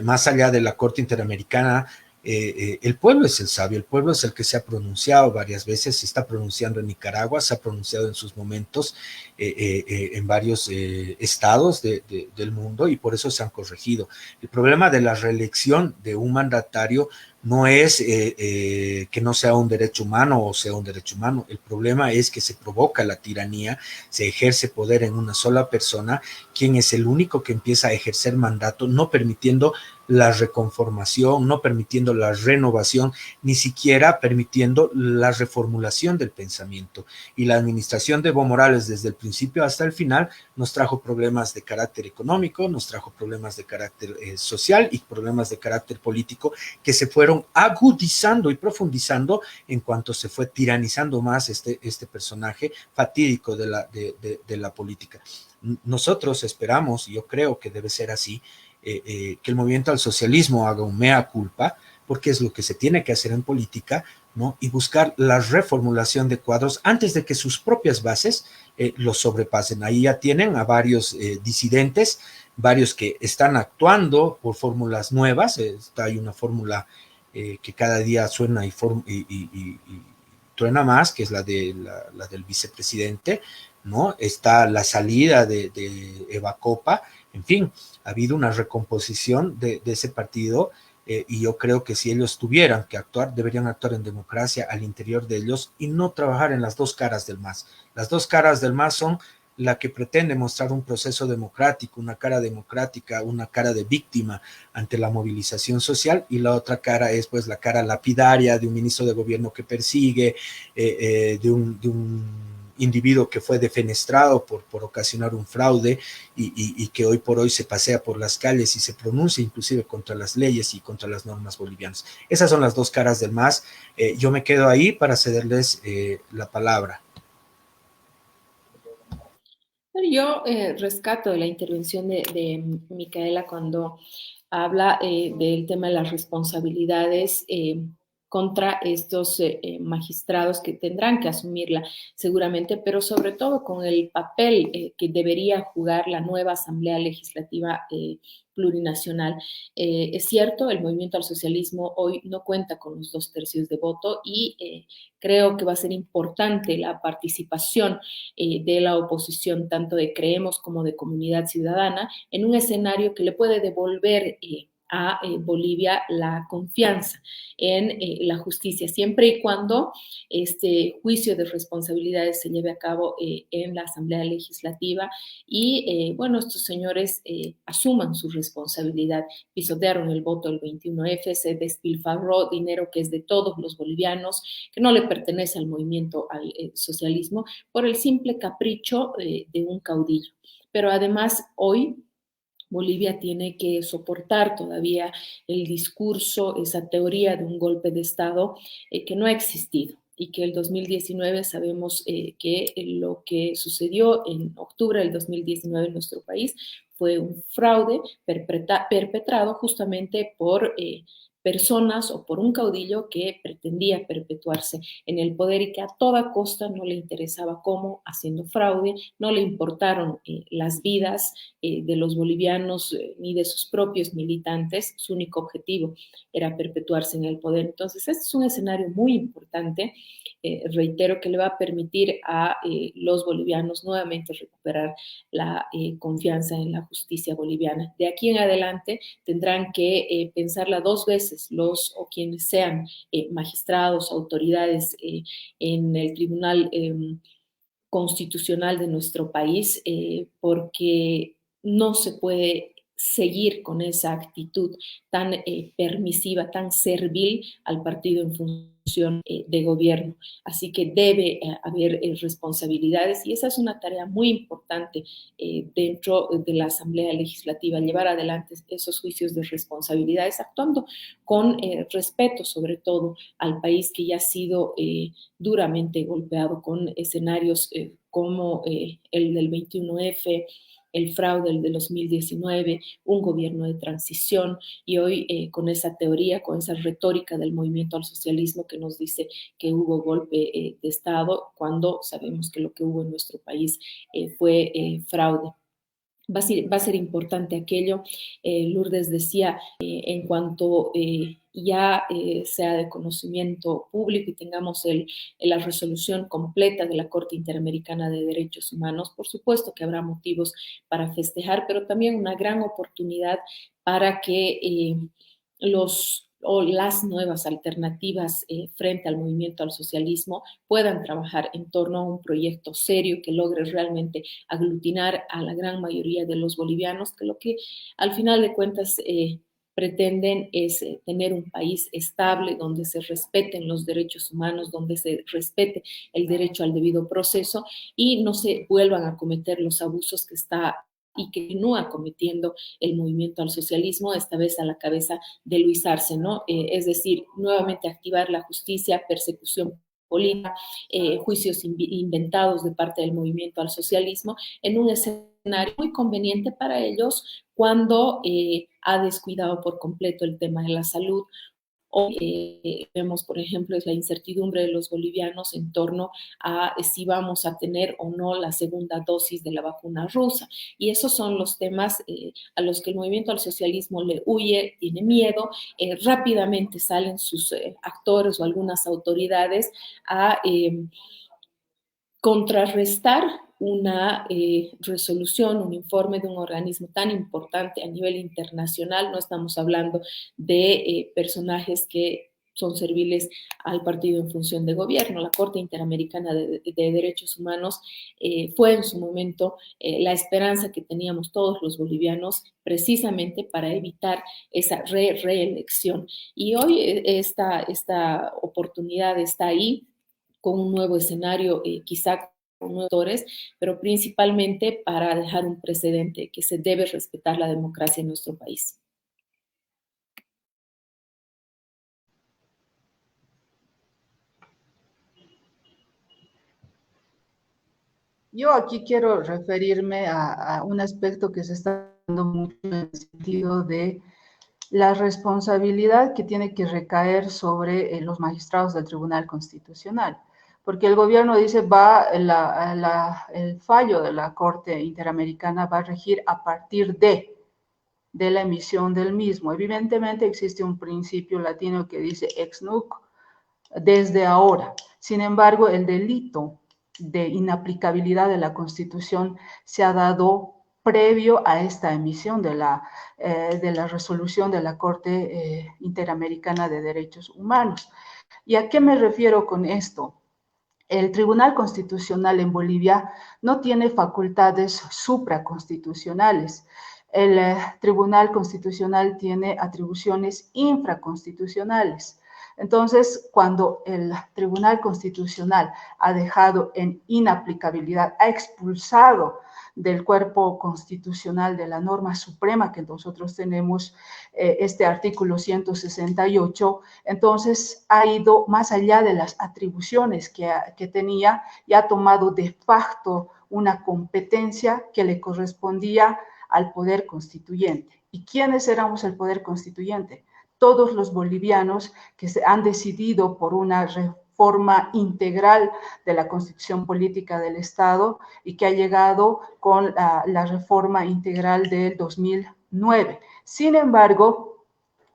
Más allá de la Corte Interamericana, el pueblo es el sabio, el pueblo es el que se ha pronunciado varias veces, se está pronunciando en Nicaragua, se ha pronunciado en sus momentos en varios estados del mundo, y por eso se han corregido. El problema de la reelección de un mandatario no es que no sea un derecho humano o sea un derecho humano, el problema es que se provoca la tiranía, se ejerce poder en una sola persona, quien es el único que empieza a ejercer mandato, no permitiendo la reconformación, no permitiendo la renovación, ni siquiera permitiendo la reformulación del pensamiento. Y la administración de Evo Morales desde el principio hasta el final nos trajo problemas de carácter económico, nos trajo problemas de carácter social y problemas de carácter político que se fueron agudizando y profundizando en cuanto se fue tiranizando más este personaje fatídico de la política. Nosotros esperamos, y yo creo que debe ser así, que el movimiento al socialismo haga un mea culpa, porque es lo que se tiene que hacer en política, ¿no? Y buscar la reformulación de cuadros antes de que sus propias bases los sobrepasen. Ahí ya tienen a varios disidentes, varios que están actuando por fórmulas nuevas. Hay una fórmula que cada día suena y truena más, que es la del vicepresidente, ¿no? Está la salida de Eva Copa. En fin, ha habido una recomposición de ese partido y yo creo que si ellos tuvieran que actuar, deberían actuar en democracia al interior de ellos y no trabajar en las dos caras del MAS. Las dos caras del MAS son la que pretende mostrar un proceso democrático, una cara democrática, una cara de víctima ante la movilización social, y la otra cara es pues la cara lapidaria de un ministro de gobierno que persigue, de un individuo que fue defenestrado por ocasionar un fraude y que hoy por hoy se pasea por las calles y se pronuncia inclusive contra las leyes y contra las normas bolivianas. Esas son las dos caras del MAS. Yo me quedo ahí para cederles la palabra. Yo rescato de la intervención de Micaela cuando habla del tema de las responsabilidades contra estos magistrados que tendrán que asumirla seguramente, pero sobre todo con el papel que debería jugar la nueva Asamblea Legislativa plurinacional. Es cierto, el movimiento al socialismo hoy no cuenta con los 2/3 de voto y creo que va a ser importante la participación de la oposición, tanto de Creemos como de Comunidad Ciudadana, en un escenario que le puede devolver a Bolivia la confianza en la justicia, siempre y cuando este juicio de responsabilidades se lleve a cabo en la Asamblea Legislativa y, bueno, estos señores asuman su responsabilidad. Pisotearon el voto del 21F, se despilfarró dinero que es de todos los bolivianos, que no le pertenece al movimiento al socialismo, por el simple capricho de un caudillo. Pero además, hoy Bolivia tiene que soportar todavía el discurso, esa teoría de un golpe de Estado que no ha existido y que el 2019 sabemos que lo que sucedió en octubre del 2019 en nuestro país fue un fraude perpetrado justamente por personas o por un caudillo que pretendía perpetuarse en el poder y que a toda costa no le interesaba cómo, haciendo fraude, no le importaron las vidas de los bolivianos ni de sus propios militantes. Su único objetivo era perpetuarse en el poder. Entonces, este es un escenario muy importante, reitero, que le va a permitir a los bolivianos nuevamente recuperar la confianza en la justicia boliviana. De aquí en adelante tendrán que pensarla dos veces los o quienes sean magistrados, autoridades en el Tribunal Constitucional de nuestro país, porque no se puede seguir con esa actitud tan permisiva, tan servil al partido en función de gobierno. Así que debe haber responsabilidades y esa es una tarea muy importante dentro de la Asamblea Legislativa, llevar adelante esos juicios de responsabilidades, actuando con respeto sobre todo al país que ya ha sido duramente golpeado con escenarios como el del 21F, el fraude del 2019, un gobierno de transición y hoy con esa teoría, con esa retórica del movimiento al socialismo que nos dice que hubo golpe de Estado cuando sabemos que lo que hubo en nuestro país fue fraude. Va a ser importante aquello. Lourdes decía, en cuanto ya sea de conocimiento público y tengamos la resolución completa de la Corte Interamericana de Derechos Humanos, por supuesto que habrá motivos para festejar, pero también una gran oportunidad para que los o las nuevas alternativas frente al movimiento al socialismo puedan trabajar en torno a un proyecto serio que logre realmente aglutinar a la gran mayoría de los bolivianos, que lo que al final de cuentas pretenden es tener un país estable donde se respeten los derechos humanos, donde se respete el derecho al debido proceso y no se vuelvan a cometer los abusos que está y que continúa cometiendo el movimiento al socialismo, esta vez a la cabeza de Luis Arce, ¿no? Es decir, nuevamente activar la justicia, persecución política, juicios inventados de parte del movimiento al socialismo en un escenario muy conveniente para ellos cuando ha descuidado por completo el tema de la salud. Hoy vemos, por ejemplo, es la incertidumbre de los bolivianos en torno a si vamos a tener o no la segunda dosis de la vacuna rusa. Y esos son los temas a los que el movimiento al socialismo le huye, tiene miedo. Rápidamente salen sus actores o algunas autoridades a contrarrestar una resolución, un informe de un organismo tan importante a nivel internacional. No estamos hablando de personajes que son serviles al partido en función de gobierno. La Corte Interamericana de Derechos Humanos fue en su momento la esperanza que teníamos todos los bolivianos precisamente para evitar esa reelección. Y hoy esta oportunidad está ahí con un nuevo escenario, quizá con nuevos actores, pero principalmente para dejar un precedente que se debe respetar la democracia en nuestro país. Yo aquí quiero referirme a un aspecto que se está dando mucho en el sentido de la responsabilidad que tiene que recaer sobre los magistrados del Tribunal Constitucional. Porque el gobierno dice, el fallo de la Corte Interamericana va a regir a partir de la emisión del mismo. Evidentemente existe un principio latino que dice ex nunc, desde ahora. Sin embargo, el delito de inaplicabilidad de la Constitución se ha dado previo a esta emisión de la resolución de la Corte Interamericana de Derechos Humanos. ¿Y a qué me refiero con esto? El Tribunal Constitucional en Bolivia no tiene facultades supraconstitucionales. El Tribunal Constitucional tiene atribuciones infraconstitucionales. Entonces, cuando el Tribunal Constitucional ha dejado en inaplicabilidad, ha expulsado del cuerpo constitucional de la norma suprema que nosotros tenemos, este artículo 168, entonces ha ido más allá de las atribuciones que tenía y ha tomado de facto una competencia que le correspondía al poder constituyente. ¿Y quiénes éramos el poder constituyente? Todos los bolivianos que se han decidido por una reforma integral de la Constitución Política del Estado y que ha llegado con la reforma integral del 2009. Sin embargo,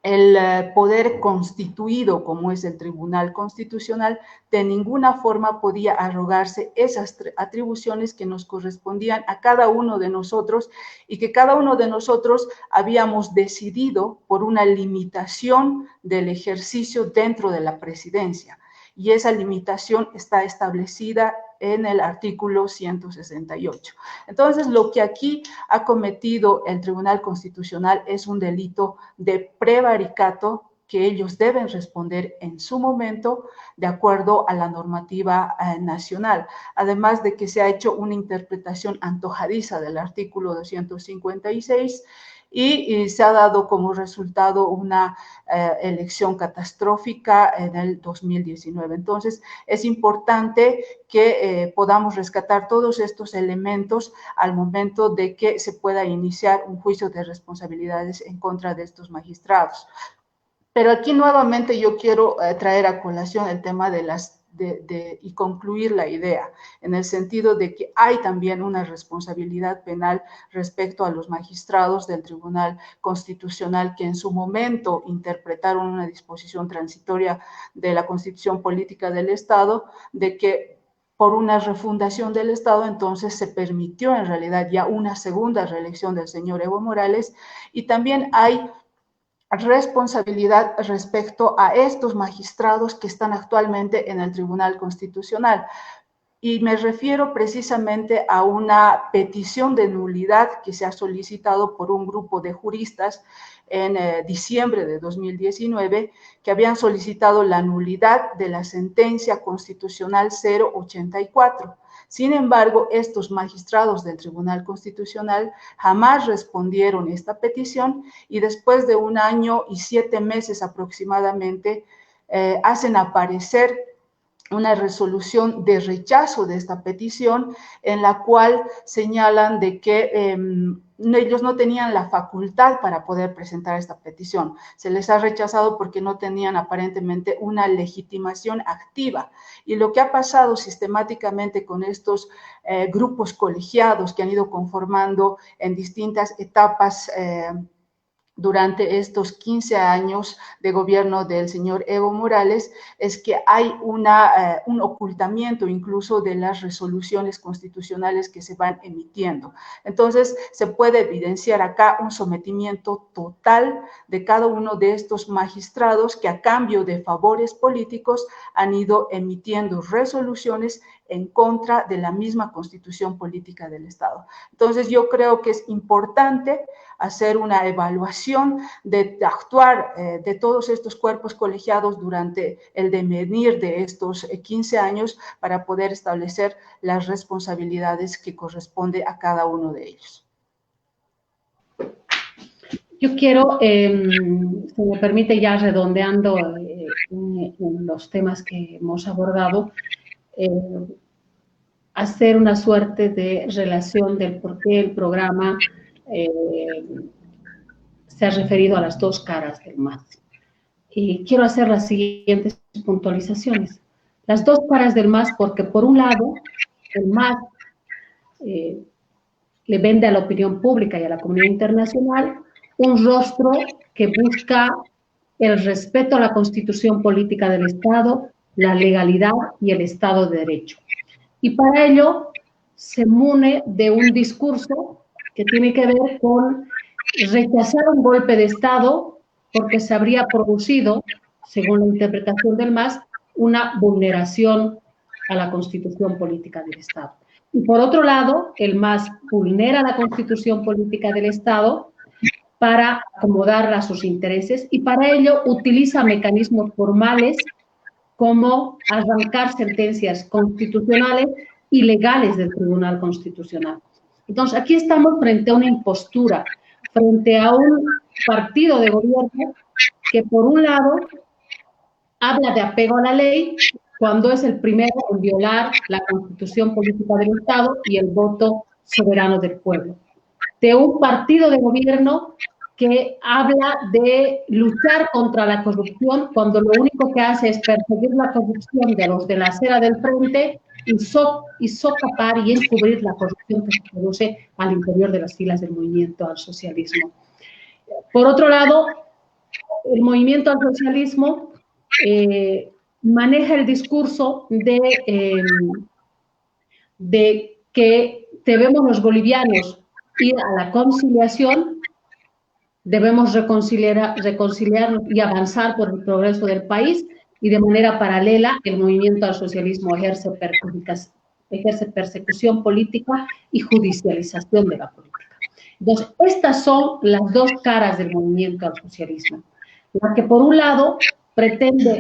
el poder constituido, como es el Tribunal Constitucional, de ninguna forma podía arrogarse esas atribuciones que nos correspondían a cada uno de nosotros y que cada uno de nosotros habíamos decidido por una limitación del ejercicio dentro de la presidencia. Y esa limitación está establecida en el artículo 168. Entonces, lo que aquí ha cometido el Tribunal Constitucional es un delito de prevaricato que ellos deben responder en su momento de acuerdo a la normativa nacional. Además de que se ha hecho una interpretación antojadiza del artículo 256 y se ha dado como resultado una elección catastrófica en el 2019. Entonces, es importante que podamos rescatar todos estos elementos al momento de que se pueda iniciar un juicio de responsabilidades en contra de estos magistrados. Pero aquí nuevamente yo quiero traer a colación el tema y concluir la idea, en el sentido de que hay también una responsabilidad penal respecto a los magistrados del Tribunal Constitucional que en su momento interpretaron una disposición transitoria de la Constitución Política del Estado, de que por una refundación del Estado, entonces se permitió en realidad ya una segunda reelección del señor Evo Morales, y también hay responsabilidad respecto a estos magistrados que están actualmente en el Tribunal Constitucional. Y me refiero precisamente a una petición de nulidad que se ha solicitado por un grupo de juristas en diciembre de 2019, que habían solicitado la nulidad de la sentencia constitucional 084. Sin embargo, estos magistrados del Tribunal Constitucional jamás respondieron esta petición y después de 1 año y 7 meses aproximadamente hacen aparecer una resolución de rechazo de esta petición en la cual señalan de que ellos no tenían la facultad para poder presentar esta petición. Se les ha rechazado porque no tenían aparentemente una legitimación activa. Y lo que ha pasado sistemáticamente con estos grupos colegiados que han ido conformando en distintas etapas durante estos 15 años de gobierno del señor Evo Morales es que hay un ocultamiento incluso de las resoluciones constitucionales que se van emitiendo. Entonces, se puede evidenciar acá un sometimiento total de cada uno de estos magistrados que a cambio de favores políticos han ido emitiendo resoluciones en contra de la misma constitución política del Estado. Entonces, yo creo que es importante hacer una evaluación de actuar de todos estos cuerpos colegiados durante el devenir de estos 15 años para poder establecer las responsabilidades que corresponde a cada uno de ellos. Yo quiero, si me permite, ya redondeando en los temas que hemos abordado, hacer una suerte de relación del por qué el programa se ha referido a las dos caras del MAS. Y quiero hacer las siguientes puntualizaciones. Las dos caras del MAS, porque por un lado, el MAS le vende a la opinión pública y a la comunidad internacional un rostro que busca el respeto a la constitución política del Estado, la legalidad y el Estado de Derecho. Y para ello se mune de un discurso que tiene que ver con rechazar un golpe de Estado porque se habría producido, según la interpretación del MAS, una vulneración a la constitución política del Estado. Y por otro lado, el MAS vulnera la constitución política del Estado para acomodarla a sus intereses y para ello utiliza mecanismos formales como arrancar sentencias constitucionales y legales del Tribunal Constitucional. Entonces, aquí estamos frente a una impostura, frente a un partido de gobierno que, por un lado, habla de apego a la ley cuando es el primero en violar la Constitución política del Estado y el voto soberano del pueblo. De un partido de gobierno que habla de luchar contra la corrupción cuando lo único que hace es perseguir la corrupción de los de la acera del frente y socapar y encubrir la corrupción que se produce al interior de las filas del movimiento al socialismo. Por otro lado, el movimiento al socialismo maneja el discurso de que debemos los bolivianos ir a la conciliación, debemos reconciliarnos y avanzar por el progreso del país, y de manera paralela el movimiento al socialismo ejerce persecución política y judicialización de la política. Entonces, estas son las dos caras del movimiento al socialismo. La que por un lado pretende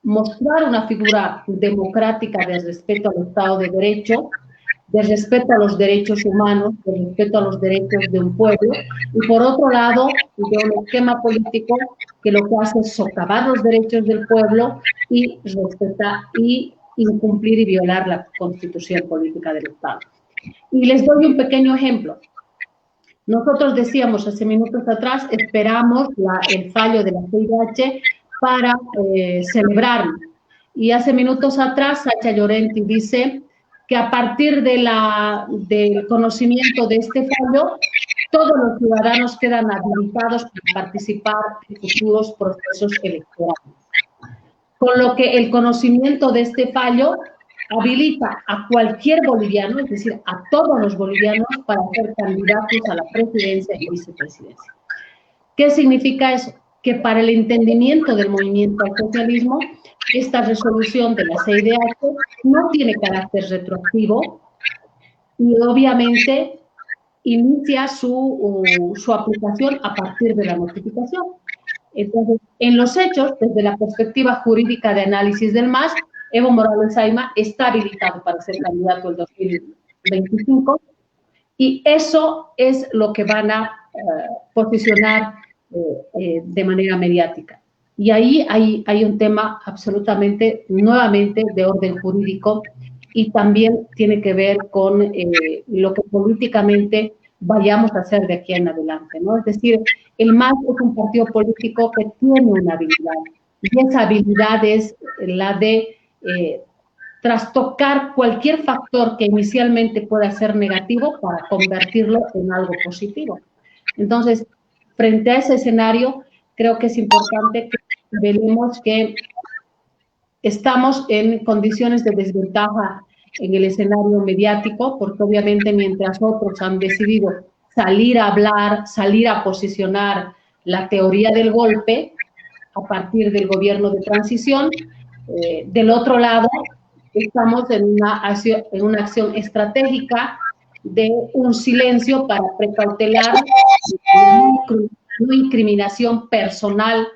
mostrar una figura democrática de respeto al Estado de Derecho, de respeto a los derechos humanos, de respeto a los derechos de un pueblo, y por otro lado, de un esquema político que lo que hace es socavar los derechos del pueblo y respetar y incumplir y violar la constitución política del Estado. Y les doy un pequeño ejemplo. Nosotros decíamos hace minutos atrás, esperamos el fallo de la CIDH para celebrarlo. Y hace minutos atrás, Sacha Llorenti dice que a partir del conocimiento de este fallo, todos los ciudadanos quedan habilitados para participar en futuros procesos electorales. Con lo que el conocimiento de este fallo habilita a cualquier boliviano, es decir, a todos los bolivianos, para ser candidatos a la presidencia y vicepresidencia. ¿Qué significa eso? Que para el entendimiento del movimiento al socialismo, esta resolución de la CIDH no tiene carácter retroactivo y obviamente inicia su aplicación a partir de la notificación. Entonces, en los hechos, desde la perspectiva jurídica de análisis del MAS, Evo Morales Ayma está habilitado para ser candidato el 2025 y eso es lo que van a posicionar de manera mediática. Y ahí hay un tema absolutamente, nuevamente, de orden jurídico y también tiene que ver con lo que políticamente vayamos a hacer de aquí en adelante, ¿no? Es decir, el MAS es un partido político que tiene una habilidad y esa habilidad es la de trastocar cualquier factor que inicialmente pueda ser negativo para convertirlo en algo positivo. Entonces, frente a ese escenario, creo que es importante que veamos que estamos en condiciones de desventaja en el escenario mediático, porque obviamente mientras otros han decidido salir a hablar, salir a posicionar la teoría del golpe a partir del gobierno de transición, del otro lado estamos en una acción estratégica de un silencio para precautelar una incriminación personal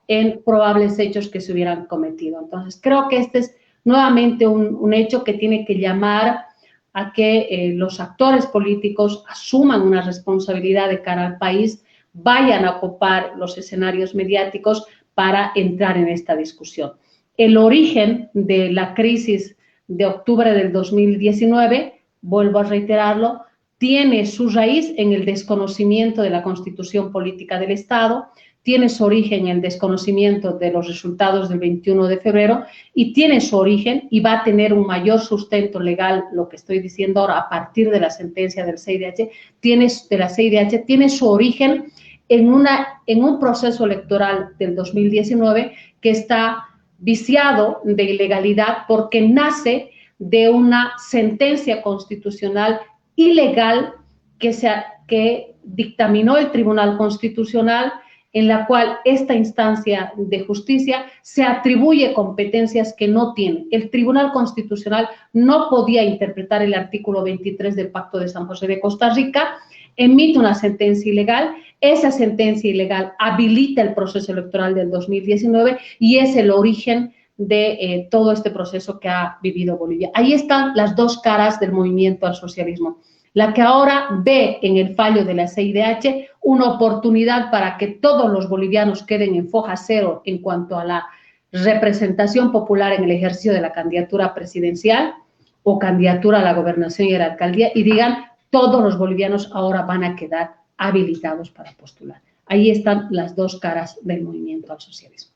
en probables hechos que se hubieran cometido. Entonces, creo que este es nuevamente un hecho que tiene que llamar a que los actores políticos asuman una responsabilidad de cara al país, vayan a ocupar los escenarios mediáticos para entrar en esta discusión. El origen de la crisis de octubre del 2019, vuelvo a reiterarlo, tiene su raíz en el desconocimiento de la Constitución Política del Estado, tiene su origen en el desconocimiento de los resultados del 21 de febrero y tiene su origen y va a tener un mayor sustento legal, lo que estoy diciendo ahora, a partir de la sentencia del CIDH, tiene su origen en un proceso electoral del 2019 que está viciado de ilegalidad porque nace de una sentencia constitucional ilegal que dictaminó el Tribunal Constitucional, en la cual esta instancia de justicia se atribuye competencias que no tiene. El Tribunal Constitucional no podía interpretar el artículo 23 del Pacto de San José de Costa Rica, emite una sentencia ilegal, esa sentencia ilegal habilita el proceso electoral del 2019 y es el origen de todo este proceso que ha vivido Bolivia. Ahí están las dos caras del movimiento al socialismo. La que ahora ve en el fallo de la CIDH una oportunidad para que todos los bolivianos queden en foja cero en cuanto a la representación popular en el ejercicio de la candidatura presidencial o candidatura a la gobernación y a la alcaldía y digan todos los bolivianos ahora van a quedar habilitados para postular. Ahí están las dos caras del movimiento al socialismo.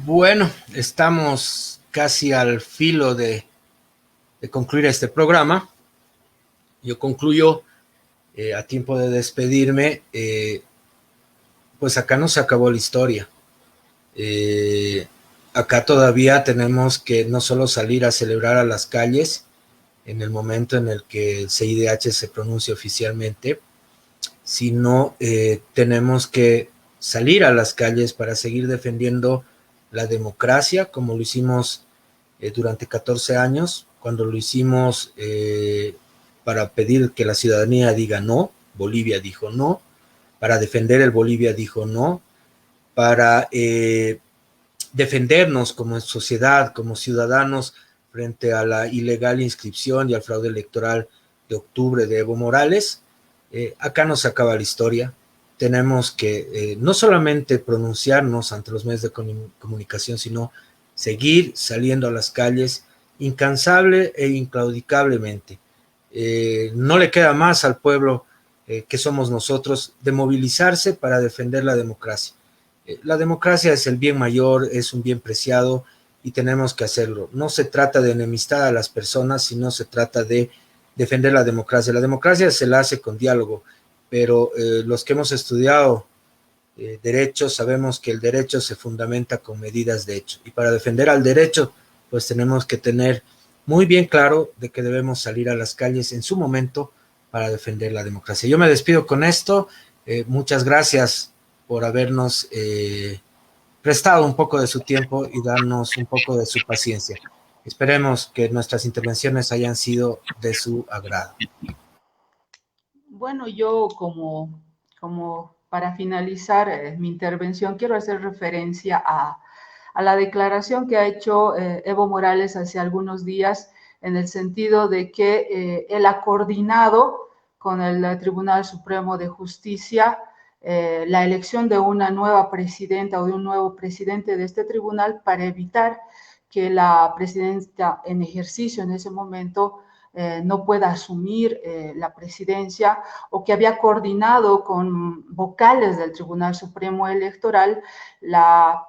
Bueno, estamos casi al filo de concluir este programa. Yo concluyo a tiempo de despedirme, pues acá no se acabó la historia. Acá todavía tenemos que no solo salir a celebrar a las calles en el momento en el que el CIDH se pronuncie oficialmente, sino tenemos que salir a las calles para seguir defendiendo la democracia, como lo hicimos durante 14 años, cuando lo hicimos para pedir que la ciudadanía diga no, Bolivia dijo no, para defender el Bolivia dijo no, para defendernos como sociedad, como ciudadanos, frente a la ilegal inscripción y al fraude electoral de octubre de Evo Morales. Acá no se acaba la historia. Tenemos que no solamente pronunciarnos ante los medios de comunicación, sino seguir saliendo a las calles incansable e inclaudicablemente. No le queda más al pueblo que somos nosotros de movilizarse para defender la democracia. La democracia es el bien mayor, es un bien preciado y tenemos que hacerlo. No se trata de enemistar a las personas, sino se trata de defender la democracia. La democracia se la hace con diálogo, pero los que hemos estudiado derecho sabemos que el derecho se fundamenta con medidas de hecho. Y para defender al derecho, pues tenemos que tener muy bien claro de que debemos salir a las calles en su momento para defender la democracia. Yo me despido con esto. Muchas gracias por habernos prestado un poco de su tiempo y darnos un poco de su paciencia. Esperemos que nuestras intervenciones hayan sido de su agrado. Bueno, yo como para finalizar mi intervención quiero hacer referencia a la declaración que ha hecho Evo Morales hace algunos días en el sentido de que él ha coordinado con el Tribunal Supremo de Justicia la elección de una nueva presidenta o de un nuevo presidente de este tribunal para evitar que la presidenta en ejercicio en ese momento no pueda asumir la presidencia, o que había coordinado con vocales del Tribunal Supremo Electoral la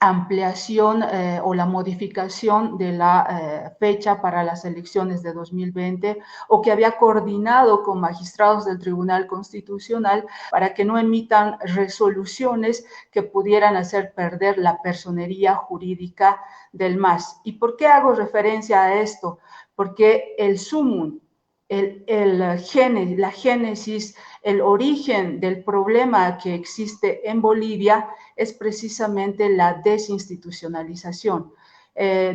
ampliación o la modificación de la fecha para las elecciones de 2020, o que había coordinado con magistrados del Tribunal Constitucional para que no emitan resoluciones que pudieran hacer perder la personería jurídica del MAS. ¿Y por qué hago referencia a esto? Porque el sumum, la génesis, el origen del problema que existe en Bolivia es precisamente la desinstitucionalización.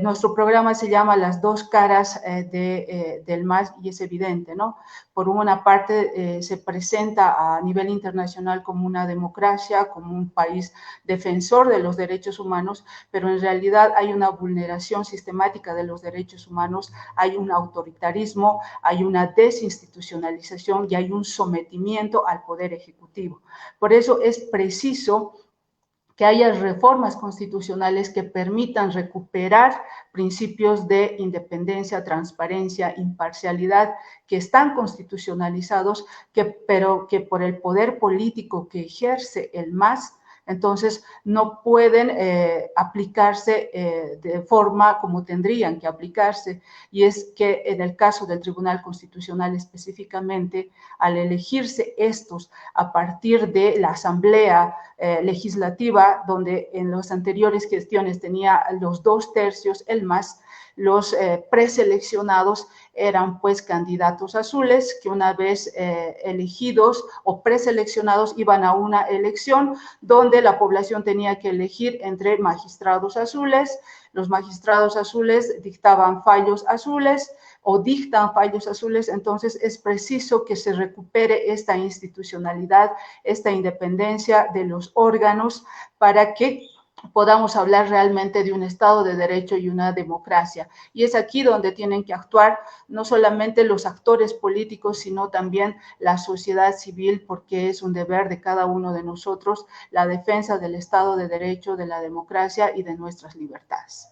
Nuestro programa se llama Las dos caras del MAS y es evidente, ¿no? Por una parte, se presenta a nivel internacional como una democracia, como un país defensor de los derechos humanos, pero en realidad hay una vulneración sistemática de los derechos humanos, hay un autoritarismo, hay una desinstitucionalización y hay un sometimiento al poder ejecutivo. Por eso es preciso que haya reformas constitucionales que permitan recuperar principios de independencia, transparencia, imparcialidad, que están constitucionalizados, pero que por el poder político que ejerce el MAS, entonces no pueden aplicarse de forma como tendrían que aplicarse, y es que en el caso del Tribunal Constitucional específicamente, al elegirse estos a partir de la Asamblea Legislativa, donde en las anteriores gestiones tenía los 2/3 el MAS, los preseleccionados eran pues candidatos azules que una vez elegidos o preseleccionados iban a una elección donde la población tenía que elegir entre magistrados azules. Los magistrados azules dictaban fallos azules o dictan fallos azules. Entonces es preciso que se recupere esta institucionalidad, esta independencia de los órganos para que podamos hablar realmente de un Estado de Derecho y una democracia. Y es aquí donde tienen que actuar no solamente los actores políticos, sino también la sociedad civil, porque es un deber de cada uno de nosotros la defensa del Estado de Derecho, de la democracia y de nuestras libertades.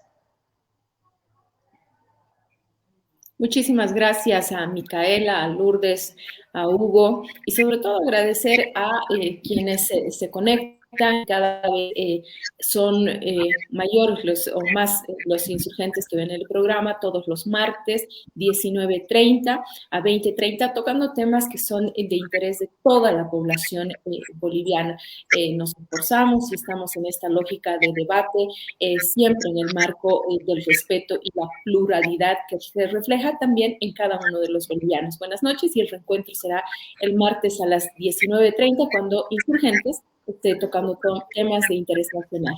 Muchísimas gracias a Micaela, a Lourdes, a Hugo, y sobre todo agradecer a quienes se conectan. Cada vez son mayores o más los insurgentes que ven el programa todos los martes, 19:30 a 20:30, tocando temas que son de interés de toda la población boliviana. Nos esforzamos y estamos en esta lógica de debate, siempre en el marco del respeto y la pluralidad que se refleja también en cada uno de los bolivianos. Buenas noches, y el reencuentro será el martes a las 19:30, cuando Insurgentes esté tocando temas de interés nacional.